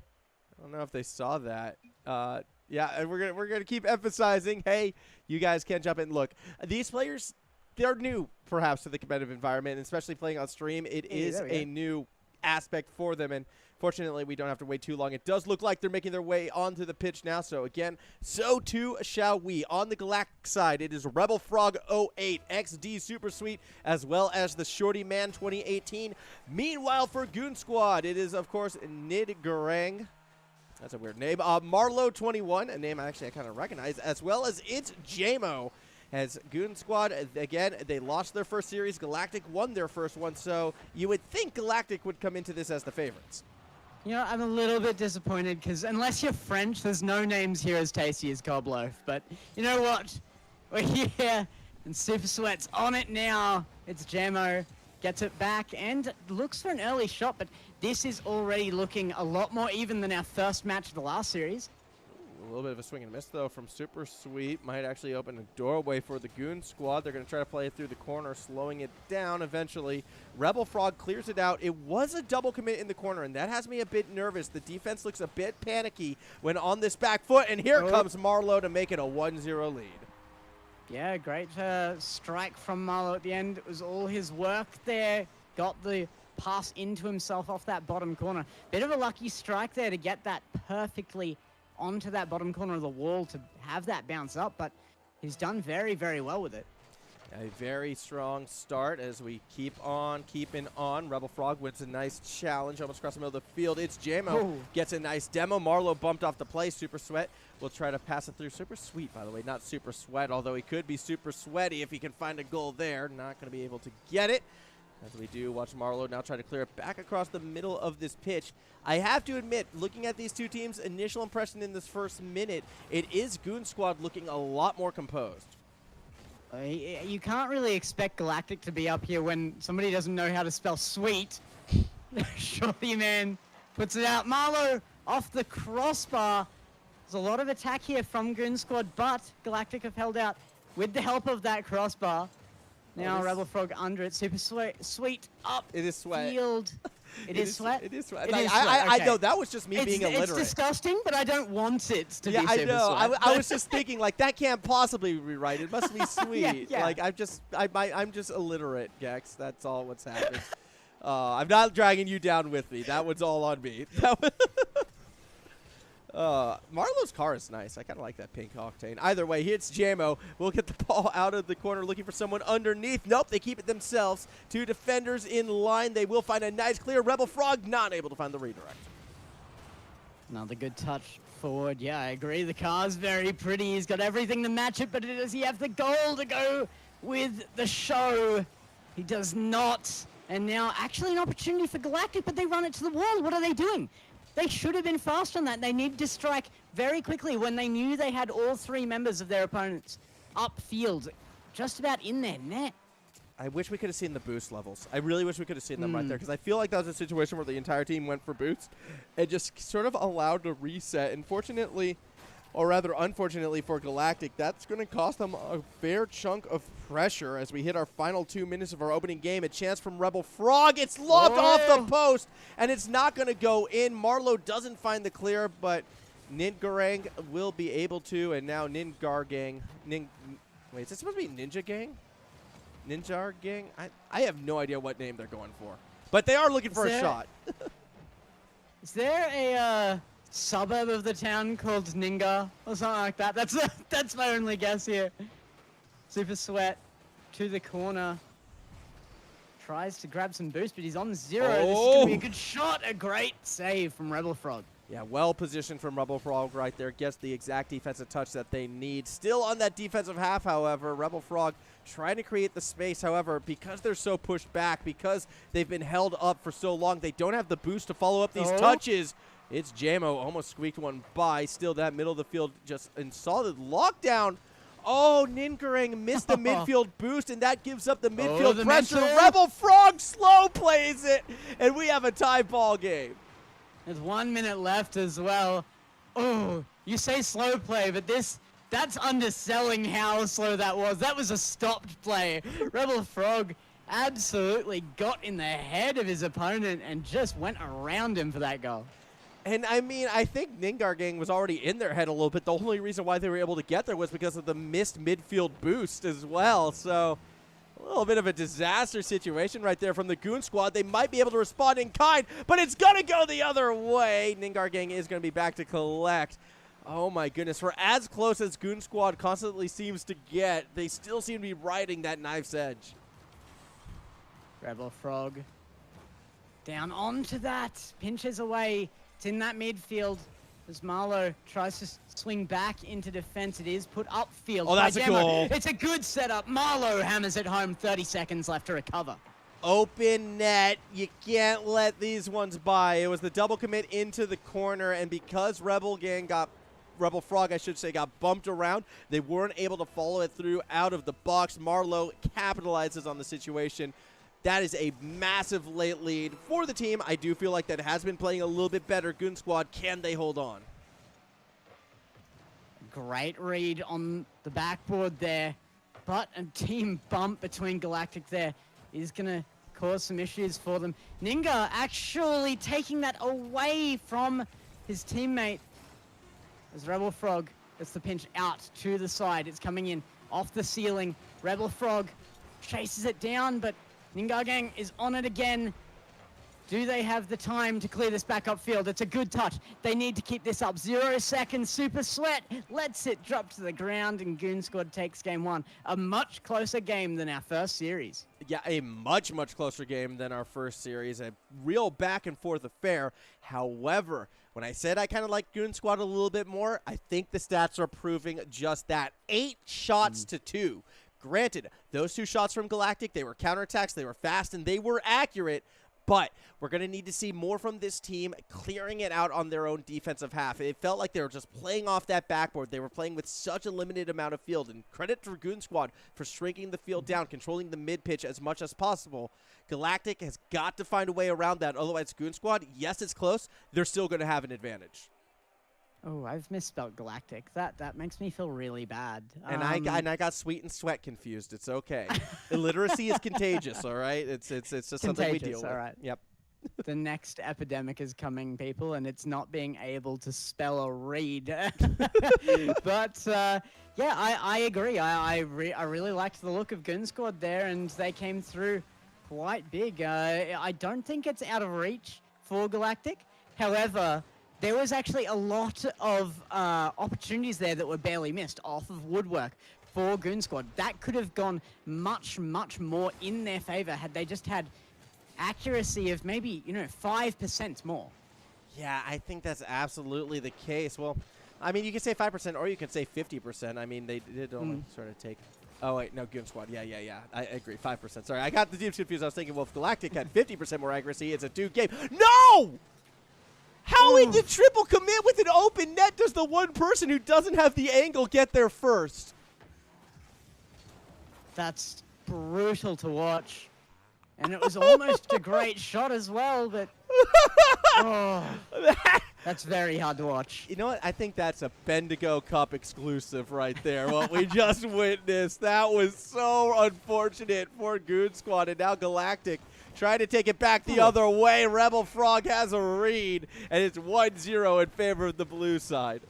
I don't know if they saw that. Yeah, and we're gonna keep emphasizing, hey, you guys can jump in. Look, these players, they're new perhaps to the competitive environment, and especially playing on stream. It is a new aspect for them, and fortunately we don't have to wait too long. It does look like they're making their way onto the pitch now, so again, so too shall we. On the Galactic side, it is Rebel Frog 08, XD Super Sweet, as well as the Shorty Man 2018. Meanwhile, for Goon Squad, it is of course Nidgarang. That's a weird name. Marlow 21, a name I kind of recognize, as well as it's JMO. As Goon Squad, again, they lost their first series. Galactic won their first one, so you would think Galactic would come into this as the favorites. You know, I'm a little bit disappointed because unless you're French, there's no names here as tasty as Cob Loaf. But you know what? We're here, and Super Sweat's on it now. It's Jamo, gets it back, and looks for an early shot, but this is already looking a lot more even than our first match of the last series. A little bit of a swing and miss, though, from Super Sweet. Might actually open a doorway for the Goon Squad. They're going to try to play it through the corner, slowing it down eventually. Rebel Frog clears it out. It was a double commit in the corner, and that has me a bit nervous. The defense looks a bit panicky when on this back foot, and here comes Marlow to make it a 1-0 lead. Yeah, great strike from Marlow at the end. It was all his work there. Got the pass into himself off that bottom corner. Bit of a lucky strike there to get that perfectly onto that bottom corner of the wall to have that bounce up, but he's done very well with it. A very strong start as we keep on keeping on. Rebel Frog wins a nice challenge almost across the middle of the field. It's JMO, gets a nice demo. Marlow bumped off the play. Super Sweat will try to pass it through. Super Sweet, by the way, not Super Sweat, although he could be super sweaty if he can find a goal there. Not going to be able to get it. As we do watch Marlow now try to clear it back across the middle of this pitch. I have to admit, looking at these two teams' initial impression in this first minute, it is Goon Squad looking a lot more composed. You can't really expect Galactic to be up here when somebody doesn't know how to spell sweet. Shorty Man puts it out. Marlow off the crossbar. There's a lot of attack here from Goon Squad, but Galactic have held out with the help of that crossbar. Now Rebel Frog under it. Super sweet up. It is sweat. Field. It is sweat? It is sweat. It Like, is sweat, I okay. know, that was just me being illiterate. It's disgusting, but I don't want it to be Yeah, I super know. sweat. I was just thinking, like, that can't possibly be right. It must be sweet. Yeah. Like, I'm just illiterate, Gex. That's all what's happening. I'm not dragging you down with me. That was all on me. Marlowe's car is nice. I kind of like that pink octane. Either way, hits JMO. We'll get the ball out of the corner looking for someone underneath. Nope, they keep it themselves. Two defenders in line. They will find a nice clear. Rebel Frog not able to find the redirect. Another good touch forward. Yeah, I agree. The car's very pretty. He's got everything to match it, but does he have the goal to go with the show? He does not. And now actually an opportunity for Galactic, but they run it to the wall. What are they doing? They should have been fast on that. They needed to strike very quickly when they knew they had all 3 members of their opponents upfield, just about in their net. I wish we could have seen the boost levels. I really wish we could have seen them right there, because I feel like that was a situation where the entire team went for boost and just sort of allowed to reset. And fortunately, or rather unfortunately for Galactic, that's going to cost them a fair chunk of pressure as we hit our final 2 minutes of our opening game. A chance from Rebel Frog. It's lobbed off the post, and it's not going to go in. Marlowe doesn't find the clear, but Ningarang will be able to, and now Ningargang. Wait, is it supposed to be Ninja Gang? Ninja Gang? I have no idea what name they're going for. But they are looking for a shot. Is there a suburb of the town called Ninga or something like that? That's my only guess here. Super Sweat to the corner. Tries to grab some boost, but he's on 0. This is going to be a good shot. A great save from Rebel Frog. Yeah, well positioned from Rebel Frog right there. Gets the exact defensive touch that they need. Still on that defensive half, however. Rebel Frog trying to create the space. However, because they're so pushed back, because they've been held up for so long, they don't have the boost to follow up these touches. It's Jamo, almost squeaked one by. Still that middle of the field just in solid lockdown. Oh, Ningarang missed the midfield boost, and that gives up the midfield pressure. Rebel Frog slow plays it, and we have a tie ball game. There's 1 minute left as well. Oh, you say slow play, but that's underselling how slow that was. That was a stopped play. Rebel Frog absolutely got in the head of his opponent and just went around him for that goal. And I mean, I think Ningargang was already in their head a little bit. The only reason why they were able to get there was because of the missed midfield boost as well. So a little bit of a disaster situation right there from the Goon Squad. They might be able to respond in kind, but it's going to go the other way. Ningargang is going to be back to collect. Oh my goodness. For as close as Goon Squad constantly seems to get, they still seem to be riding that knife's edge. Rebel Frog down onto that. Pinches away. It's in that midfield as Marlowe tries to swing back into defense. It is put upfield. Oh, that's a goal. It's a good setup. Marlowe hammers it home. 30 seconds left to recover. Open net. You can't let these ones by. It was the double commit into the corner, and because Rebel Frog, I should say, got bumped around, they weren't able to follow it through out of the box. Marlowe capitalizes on the situation. That is a massive late lead for the team. I do feel like that has been playing a little bit better. Goon Squad, can they hold on? Great read on the backboard there, but a team bump between Galactic there is going to cause some issues for them. Ninga actually taking that away from his teammate as Rebel Frog gets the pinch out to the side. It's coming in off the ceiling. Rebel Frog chases it down, but Ningargang is on it again. Do they have the time to clear this back upfield? It's a good touch. They need to keep this up. 0 seconds. Super Sweat lets it drop to the ground, and Goon Squad takes game 1. A much closer game than our first series. Yeah, a much, much closer game than our first series. A real back-and-forth affair. However, when I said I kind of like Goon Squad a little bit more, I think the stats are proving just that. 8 shots to 2. Granted, those 2 shots from Galactic, they were counterattacks, they were fast, and they were accurate, but we're going to need to see more from this team clearing it out on their own defensive half. It felt like they were just playing off that backboard. They were playing with such a limited amount of field, and credit to Goon Squad for shrinking the field down, controlling the mid-pitch as much as possible. Galactic has got to find a way around that, otherwise Goon Squad, yes, it's close, they're still going to have an advantage. Oh, I've misspelled Galactic. That makes me feel really bad. And I got sweet and sweat confused. It's okay. Illiteracy is contagious, all right? It's just something we deal with. All right. Yep. The next epidemic is coming, people, and it's not being able to spell or read. But yeah, I agree. I really liked the look of Goon Squad there, and they came through quite big. I don't think it's out of reach for Galactic. However, there was actually a lot of opportunities there that were barely missed off of woodwork for Goon Squad. That could have gone much, much more in their favor had they just had accuracy of maybe, 5% more. Yeah, I think that's absolutely the case. Well, I mean, you can say 5% or you can say 50%. I mean, they did only sort of take... Oh, wait, no, Goon Squad. Yeah. I agree, 5%. Sorry, I got the teams confused. I was thinking, well, if Galactic had 50% more accuracy, it's a 2 game. No! How knowing the triple commit with an open net, does the one person who doesn't have the angle get there first? That's brutal to watch. And it was almost a great shot as well, but oh, that's very hard to watch. You know what? I think that's a Bendigo Cup exclusive right there, what we just witnessed. That was so unfortunate for Goon Squad, and now Galactic trying to take it back the other way. Rebel Frog has a read, and it's 1-0 in favor of the blue side.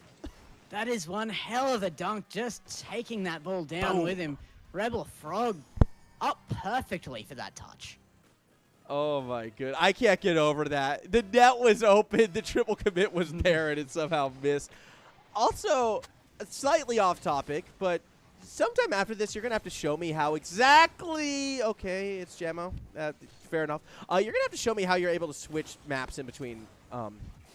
That is one hell of a dunk, just taking that ball down Boom. with him. Rebel Frog up perfectly for that touch. Oh, my good. I can't get over that. The net was open. The triple commit was there, and it somehow missed. Also, slightly off topic, but sometime after this, you're going to have to show me how exactly... Okay, it's Gemmo. Fair enough. You're going to have to show me how you're able to switch maps in between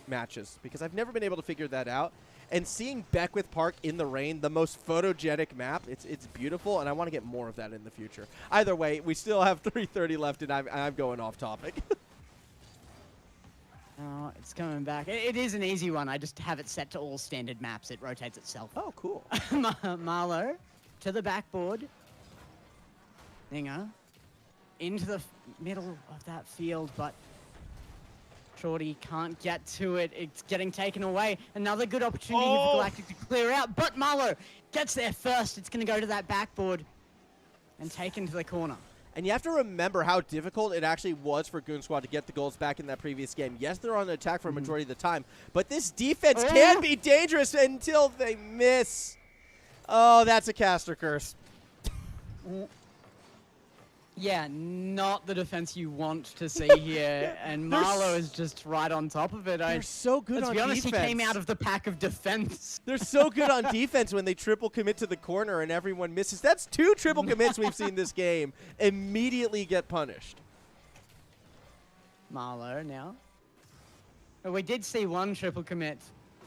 matches, because I've never been able to figure that out. And seeing Beckwith Park in the rain, the most photogenic map, it's beautiful, and I want to get more of that in the future. Either way, we still have 3:30 left, and I'm going off topic. Oh, it's coming back. It is an easy one. I just have it set to all standard maps. It rotates itself. Oh, cool. Marlowe to the backboard. Dinger into the middle of that field, but Shorty can't get to it. It's getting taken away. Another good opportunity for Galactic to clear out, but Marlowe gets there first. It's going to go to that backboard and take into the corner. And you have to remember how difficult it actually was for Goon Squad to get the goals back in that previous game. Yes, they're on the attack for a majority of the time, but this defense can be dangerous until they miss. Oh, that's a caster curse. Yeah, not the defense you want to see here, and Marlowe is just right on top of it. They're so good Let's on be honest, defense. he came out of the pack of defense. They're so good on defense when they triple commit to the corner and everyone misses. That's 2 triple commits we've seen this game. Immediately get punished. Marlowe now. But we did see one triple commit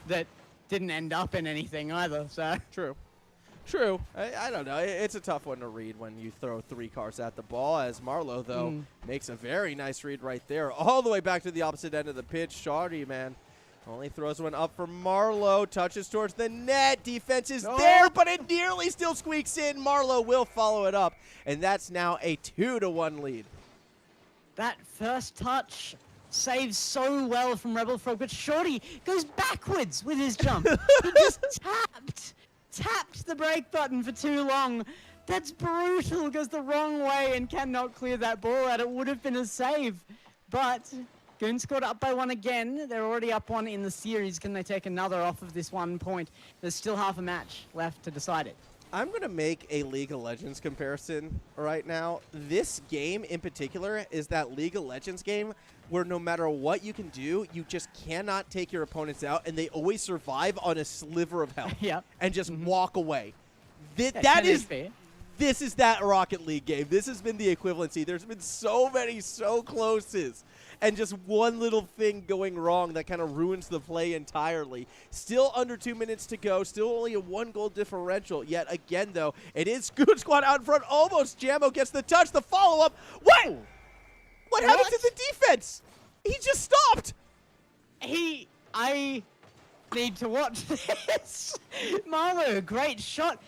that didn't end up in anything either, so... True. True. I don't know. It's a tough one to read when you throw 3 cars at the ball, as Marlowe, though, makes a very nice read right there. All the way back to the opposite end of the pitch. Shawty, man, only throws one up for Marlowe. Touches towards the net. Defense is there, but it nearly still squeaks in. Marlowe will follow it up, and that's now a 2-1 lead. That first touch saves so well from Rebel Frog, but Shorty goes backwards with his jump. He just tapped the brake button for too long. That's brutal. Goes the wrong way and cannot clear that ball out. It would have been a save. But Goon scored up by 1 again. They're already up 1 in the series. Can they take another off of this 1 point? There's still half a match left to decide it. I'm going to make a League of Legends comparison right now. This game in particular is that League of Legends game where no matter what you can do, you just cannot take your opponents out, and they always survive on a sliver of health and just walk away. This is that Rocket League game. This has been the equivalency. There's been so many so closes, and just one little thing going wrong that kind of ruins the play entirely. Still under 2 minutes to go. Still only a 1-goal differential. Yet again, though, it is Goon Squad out in front. Almost Jammo gets the touch. The follow-up. What? What happened to the defense? He just stopped. I need to watch this. Marlowe, great shot.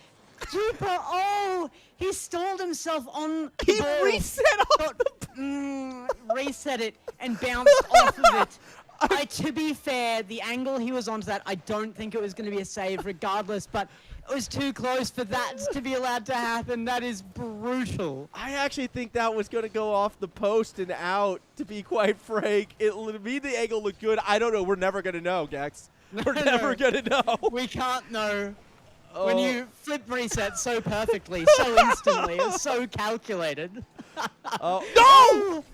Super. Oh, he stalled himself on the He ball. reset off reset it and bounced off of it. To be fair, the angle he was onto that, I don't think it was going to be a save regardless, but it was too close for that to be allowed to happen. That is brutal. I actually think that was going to go off the post and out, to be quite frank. It made the angle look good. I don't know. We're never going to know, Gex. We're never going to know. We can't know. When you flip reset so perfectly, so instantly, it's so calculated. No!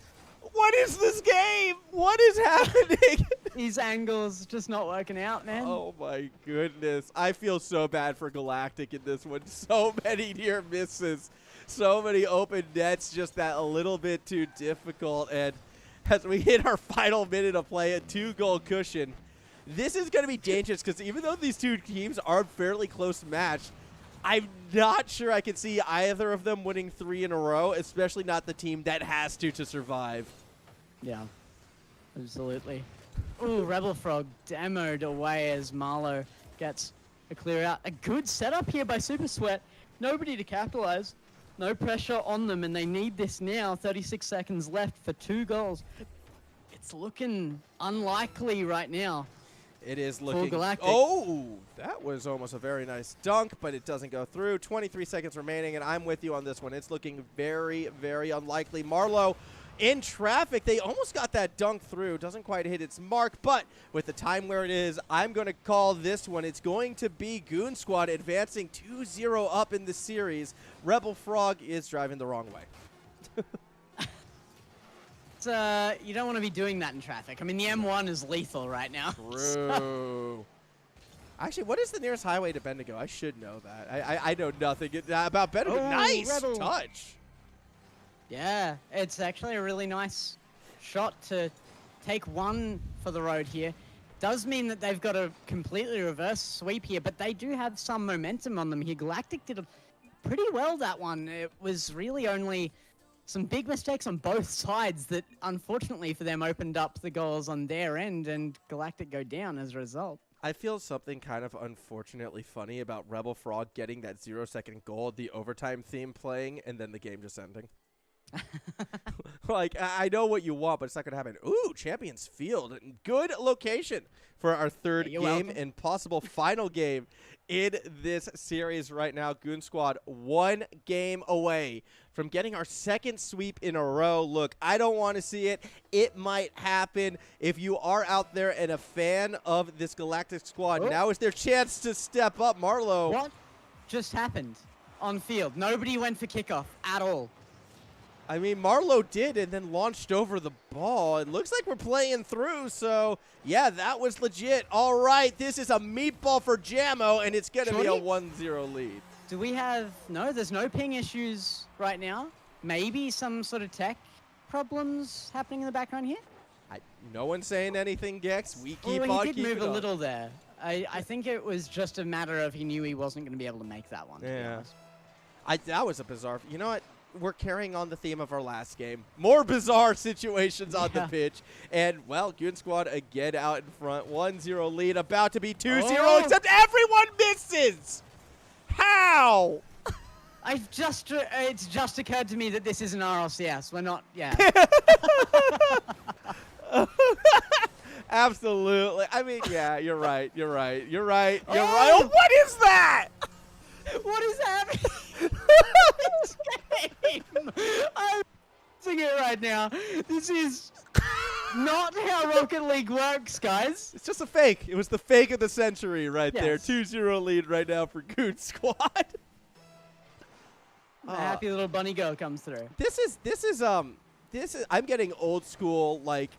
What is this game? What is happening? These angles just not working out, man. Oh my goodness. I feel so bad for Galactic in this one. So many near misses. So many open nets, just that a little bit too difficult. And as we hit our final minute of play, a 2-goal cushion. This is going to be dangerous because even though these two teams are fairly close match, I'm not sure I can see either of them winning 3 in a row, especially not the team that has to survive. Yeah. Absolutely. Ooh, Rebel Frog demoed away as Marlow gets a clear out. A good setup here by Super Sweat. Nobody to capitalize. No pressure on them, and they need this now. 36 seconds left for 2 goals. It's looking unlikely right now. It is Full looking. Galactic. Oh, that was almost a very nice dunk, but it doesn't go through. 23 seconds remaining, and I'm with you on this one. It's looking very, very unlikely. Marlow in traffic. They almost got that dunk through. Doesn't quite hit its mark, but with the time where it is, I'm going to call this one. It's going to be Goon Squad advancing 2-0 up in the series. Rebel Frog is driving the wrong way. You don't want to be doing that in traffic. I mean, the M1 is lethal right now. True. Actually, what is the nearest highway to Bendigo? I should know that. I know nothing about Bendigo. Oh, Nice Rebel. touch. Yeah, it's actually a really nice shot to take one for the road here. Does mean that they've got a completely reverse sweep here, but they do have some momentum on them here. Galactic did pretty well that one. It was really only some big mistakes on both sides that, unfortunately for them, opened up the goals on their end, and Galactic go down as a result. I feel something kind of unfortunately funny about Rebel Frog getting that 0-second goal, the overtime theme playing, and then the game just ending. Like, I know what you want, but it's not going to happen. Ooh, Champions Field. Good location for our third You're game welcome. and possible final game in this series right now. Goon Squad 1 game away from getting our second sweep in a row. Look, I don't want to see it. It might happen. If you are out there and a fan of this Galactic squad, now is their chance to step up. Marlow. What just happened on field? Nobody went for kickoff at all. I mean, Marlow did and then launched over the ball. It looks like we're playing through, so yeah, that was legit. All right, this is a meatball for Jammo, and it's going to be a Shorty? 1-0 lead. Do we have... No, there's no ping issues right now. Maybe some sort of tech problems happening in the background here? No one's saying anything, Gex. We keep Well, on he did keeping move a on. little there. I think it was just a matter of he knew he wasn't going to be able to make that one. To be Yeah. honest. That was a bizarre... You know what? We're carrying on the theme of our last game. More bizarre situations on the Yeah. pitch. And, well, Goon Squad again out in front. 1-0 lead, about to be 2-0, Oh. except everyone misses! How? It's just occurred to me that this is an RLCS. We're not... Yeah. Absolutely. I mean, yeah, you're right. You're right. Oh, what is that? What is happening? This game? I'm losing it right now. This is not how Rocket League works, guys. It's just a fake. It was the fake of the century right there. Yes. 2-0 lead right now for Goon Squad. A happy little bunny girl comes through. This is I'm getting old school like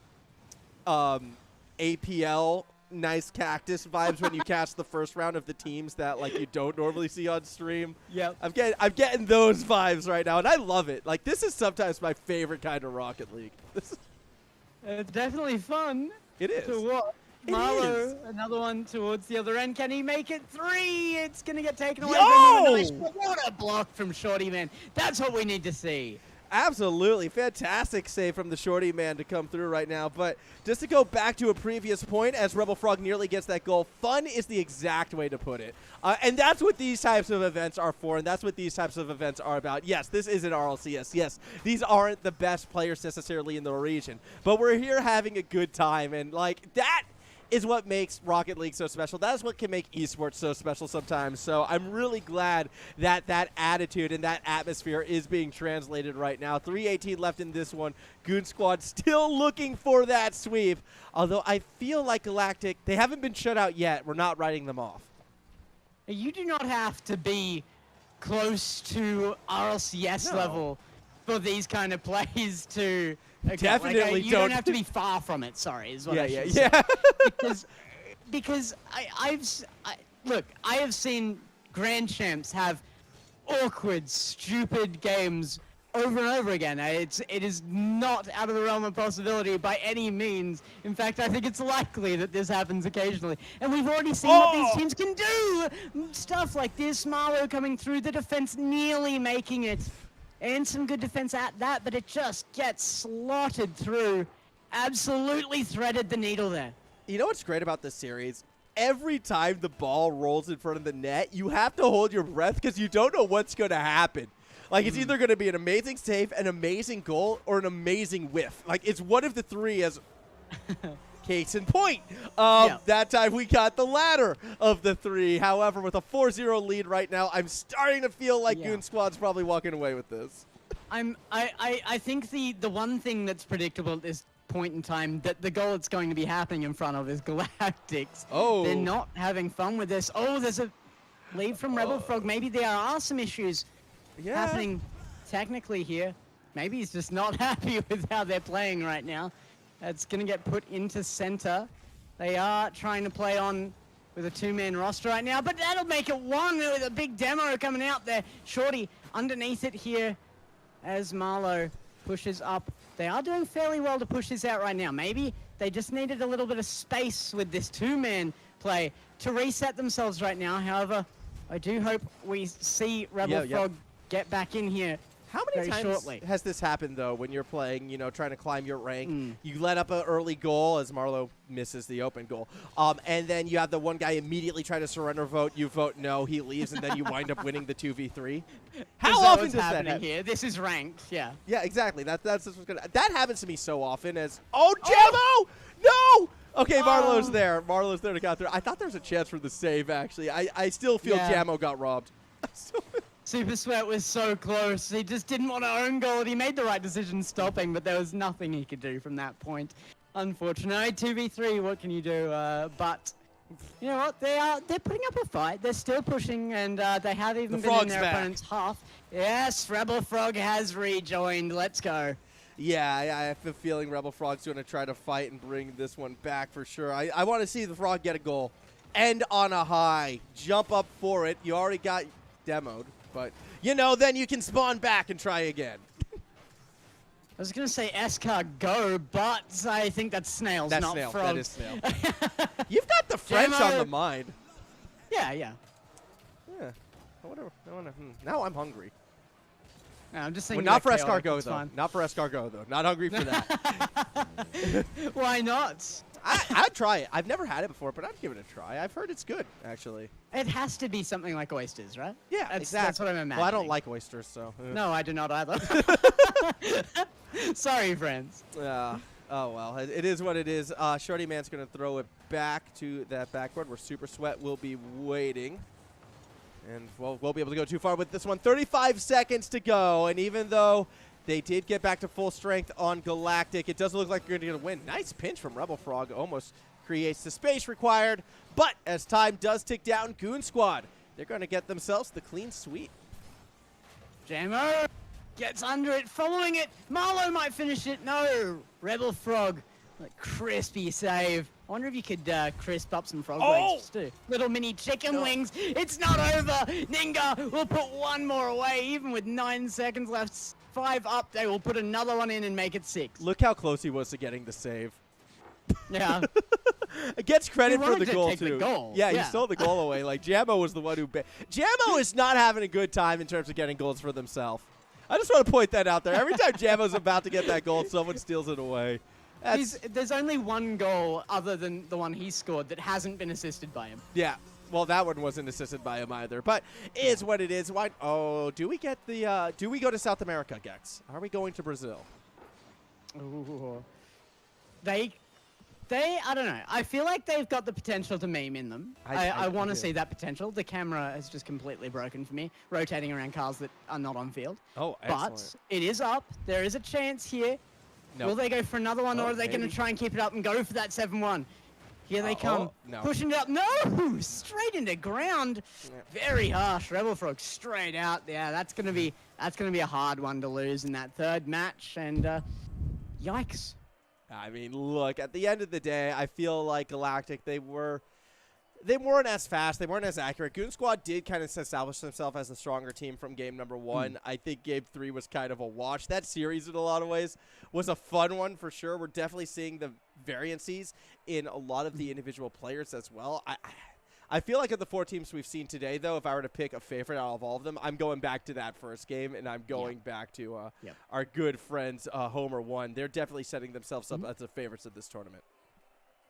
APL nice cactus vibes when you catch the first round of the teams that like you don't normally see on stream. Yep. I'm getting those vibes right now, and I love it. Like, this is sometimes my favorite kind of Rocket League. It's definitely fun It is. to watch. It Marlow, is. another one towards the other end. Can he make it 3? It's going to get taken away Yo! from him. Nice, what a block from Shorty, man. That's what we need to see. Absolutely. Fantastic save from the Shorty man to come through right now. But just to go back to a previous point, as Rebel Frog nearly gets that goal, fun is the exact way to put it. And that's what these types of events are for, and that's what these types of events are about. Yes, this is an RLCS. Yes, these aren't the best players necessarily in the region. But we're here having a good time, and, like, that is what makes Rocket League so special. That is what can make esports so special sometimes. So I'm really glad that that attitude and that atmosphere is being translated right now. 3:18 left in this one. Goon Squad still looking for that sweep. Although I feel like Galactic, they haven't been shut out yet. We're not writing them off. You do not have to be close to RLCS No. level for these kind of plays to... Definitely you don't. don't have to be far from it, sorry, is what Yeah, I yeah, should say. yeah. Because look, I have seen Grand Champs have awkward, stupid games over and over again. It is not out of the realm of possibility by any means. In fact, I think it's likely that this happens occasionally. And we've already seen what these teams can do. Stuff like this, Marlow coming through, the defense nearly making it. And some good defense at that, but it just gets slotted through. absolutely threaded the needle there. You know what's great about this series? Every time the ball rolls in front of the net, you have to hold your breath because you don't know what's going to happen. Like, it's either going to be an amazing save, an amazing goal, or an amazing whiff. Like, it's one of the three as case in point. That time we got the latter of the three. However, with a 4-0 lead right now, I'm starting to feel like Goon Squad's probably walking away with this. I think the one thing that's predictable at this point in time, that the goal that's going to be happening in front of is Galactics. Oh. They're not having fun with this. Oh, there's a lead from Rebel Frog. Maybe there are some issues happening technically here. Maybe he's just not happy with how they're playing right now. It's going to get put into center. They are trying to play on with a two-man roster right now, but that'll make it one with a big demo coming out there. Shorty underneath it here as Marlowe pushes up. They are doing fairly well to push this out right now. Maybe they just needed a little bit of space with this two-man play to reset themselves right now. However, I do hope we see Rebel Frog get back in here. How many times shortly. has this happened, though, when you're playing, trying to climb your rank? You let up an early goal as Marlowe misses the open goal. And then you have the one guy immediately try to surrender vote. You vote no, he leaves, and then you wind up winning the 2v3. How often does that happen? Here? This is ranked, yeah. Yeah, exactly. That's what's gonna. That happens to me so often as, Jammo! No! Okay, Marlowe's there. Marlowe's there to count through. I thought there was a chance for the save, actually. I still feel Jammo got robbed. Super Sweat was so close. He just didn't want to own goal. He made the right decision stopping, but there was nothing he could do from that point. Unfortunately, 2v3, what can you do? But you know what? They're putting up a fight. They're still pushing, and they have even been in their opponent's half. Yes, Rebel Frog has rejoined. Let's go. Yeah, I have a feeling Rebel Frog's going to try to fight and bring this one back for sure. I want to see the Frog get a goal. End on a high. Jump up for it. You already got demoed. But, then you can spawn back and try again. I was going to say Escar go, but I think that's Snails, not Snail. Frog. That is Snail. You've got the French on the mind. Yeah. Yeah. I wonder. Now I'm hungry. No, I'm just saying. Well, not for chaotic, escargot, it's though. fine. Not for escargot, though. Not hungry for that. Why not? I'd try it. I've never had it before, but I'd give it a try. I've heard it's good, actually. It has to be something like oysters, right? Yeah, That's exactly. what I'm imagining. Well, I don't like oysters, so. No, I do not either. Sorry, friends. Oh, well. It is what it is. Shorty Man's going to throw it back to that backboard where Super Sweat will be waiting. And we'll be able to go too far with this one. 35 seconds to go. And even though they did get back to full strength on Galactic, it doesn't look like you're going to win. Nice pinch from Rebel Frog. Almost creates the space required. But as time does tick down, Goon Squad, they're going to get themselves the clean sweep. Jammo gets under it, following it. Marlowe might finish it. No. Rebel Frog. Like, crispy save. I wonder if you could crisp up some frog legs. Just do little mini chicken wings. It's not over. Ninga will put one more away, even with 9 seconds left. 5 up. They will put another one in and make it 6. Look how close he was to getting the save. Yeah. Gets credit for the to goal, take too. the goal. Yeah, Yeah. he stole the goal away. Like, Jammo was the one who... Jammo is not having a good time in terms of getting goals for themselves. I just want to point that out there. Every time Jammo's about to get that goal, someone steals it away. There's only one goal other than the one he scored that hasn't been assisted by him. Yeah. Well, that one wasn't assisted by him either. But it is what it is. Why? Oh, do we get the... do we go to South America, Gex? Are we going to Brazil? Ooh. I don't know. I feel like they've got the potential to meme in them. I want to see that potential. The camera has just completely broken for me, rotating around cars that are not on field. Oh, excellent. But it is up. There is a chance here. Will they go for another one, or are they going to try and keep it up and go for that 7-1? Here they come. No. Pushing it up. No! Straight into ground. Very harsh. Rebel Frog straight out. Yeah, that's going to be a hard one to lose in that third match. And yikes. I mean, look, at the end of the day, I feel like Galactic, they weren't as fast. They weren't as accurate. Goon Squad did kind of establish themselves as the stronger team from game number 1. I think game 3 was kind of a wash. That series, in a lot of ways, was a fun one for sure. We're definitely seeing the variances in a lot of the individual players as well. I feel like of the 4 teams we've seen today, though, if I were to pick a favorite out of all of them, I'm going back to that first game, and I'm going back to our good friends Homer 1. They're definitely setting themselves up as the favorites of this tournament.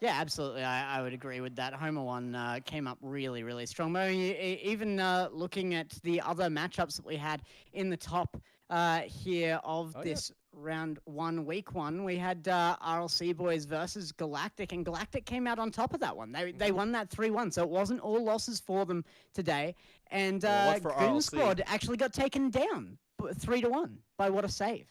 Yeah, absolutely. I would agree with that. Homer 1 came up really, really strong. But even looking at the other matchups that we had in the top here of this round 1, week 1, we had RLC boys versus Galactic, and Galactic came out on top of that one. They won that 3-1, so it wasn't all losses for them today. And Goon Squad actually got taken down 3-1 by What a Save.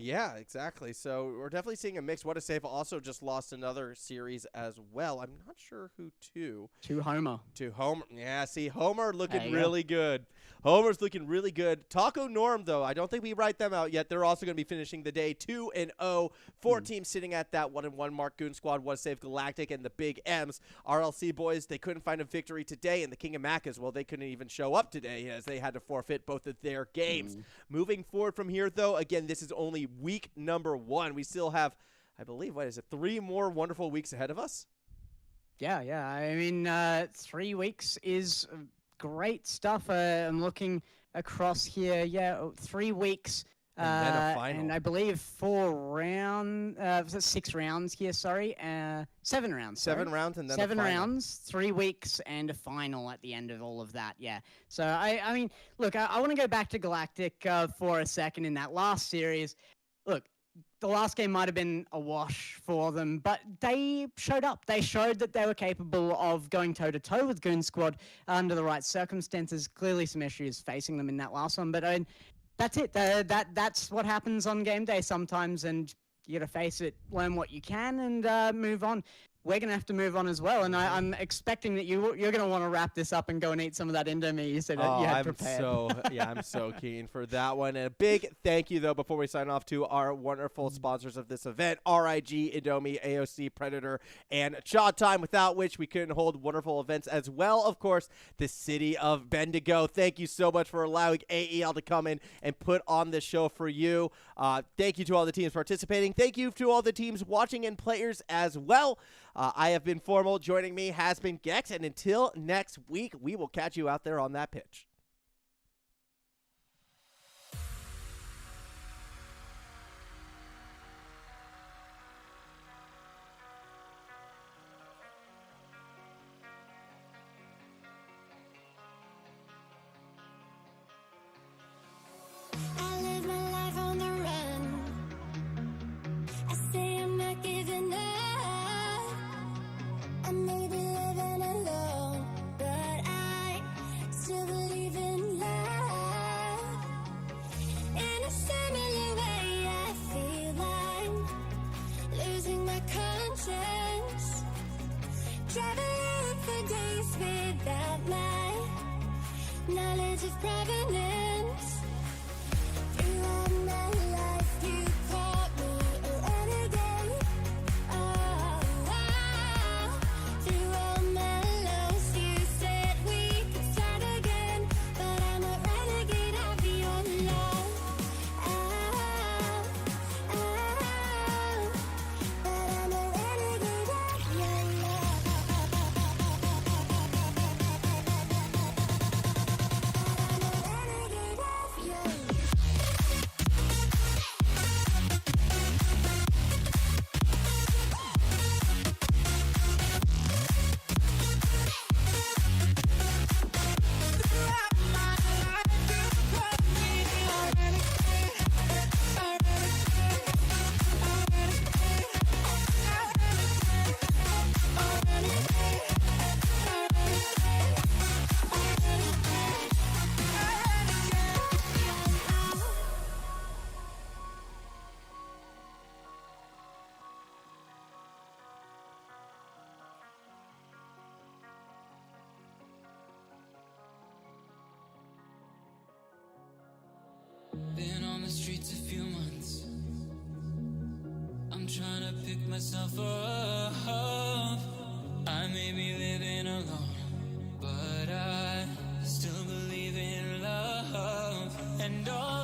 Yeah, exactly. So we're definitely seeing a mix. What a Save also just lost another series as well. I'm not sure who to. To Homer. To Homer. Yeah, see, Homer looking really good. Homer's looking really good. Taco Norm, though, I don't think we write them out yet. They're also going to be finishing the day 2-0. 4 teams sitting at that 1-1 mark. Goon Squad, What a Save, Galactic, and the Big M's. RLC boys, they couldn't find a victory today, and the King of Mac as well. They couldn't even show up today as they had to forfeit both of their games. Moving forward from here, though, again, this is only week number 1. We still have, I believe, 3 more wonderful weeks ahead of us? Yeah. I mean, 3 weeks is great stuff. I'm looking across here. Yeah, 3 weeks. And then a final. And I believe 6 rounds here, sorry. 7 rounds. 7 rounds and then 7 a final. rounds, 3 weeks, and a final at the end of all of that, yeah. So, I mean, look, I want to go back to Galactic for a second in that last series. Look, the last game might have been a wash for them, but they showed up. They showed that they were capable of going toe-to-toe with Goon Squad under the right circumstances. Clearly some issues facing them in that last one, but I mean, that's it. That's what happens on game day sometimes, and you got to face it, learn what you can, and move on. We're going to have to move on as well, and I'm expecting that you're going to want to wrap this up and go and eat some of that Indomie you said you had prepared. I'm so keen for that one. And a big thank you, though, before we sign off, to our wonderful sponsors of this event, RIG, Indomie, AOC, Predator, and Chatime, without which we couldn't hold wonderful events as well. Of course, the city of Bendigo. Thank you so much for allowing AEL to come in and put on this show for you. Thank you to all the teams participating. Thank you to all the teams watching and players as well. I have been Formal. Joining me has been Gex. And until next week, we will catch you out there on that pitch. I live my life on the run. I say I'm not giving up. I may be living alone, but I still believe in love. In a similar way, I feel I'm losing my conscience. Traveling for days without my knowledge of provenance. Throughout my life, you called me a renegade. Oh, through all my lows, you said we could start again. But I'm a renegade of your love. But I'm a renegade of your love. Been on the streets a few months. I'm trying to pick myself up. I may be living alone, but I still believe in love. And all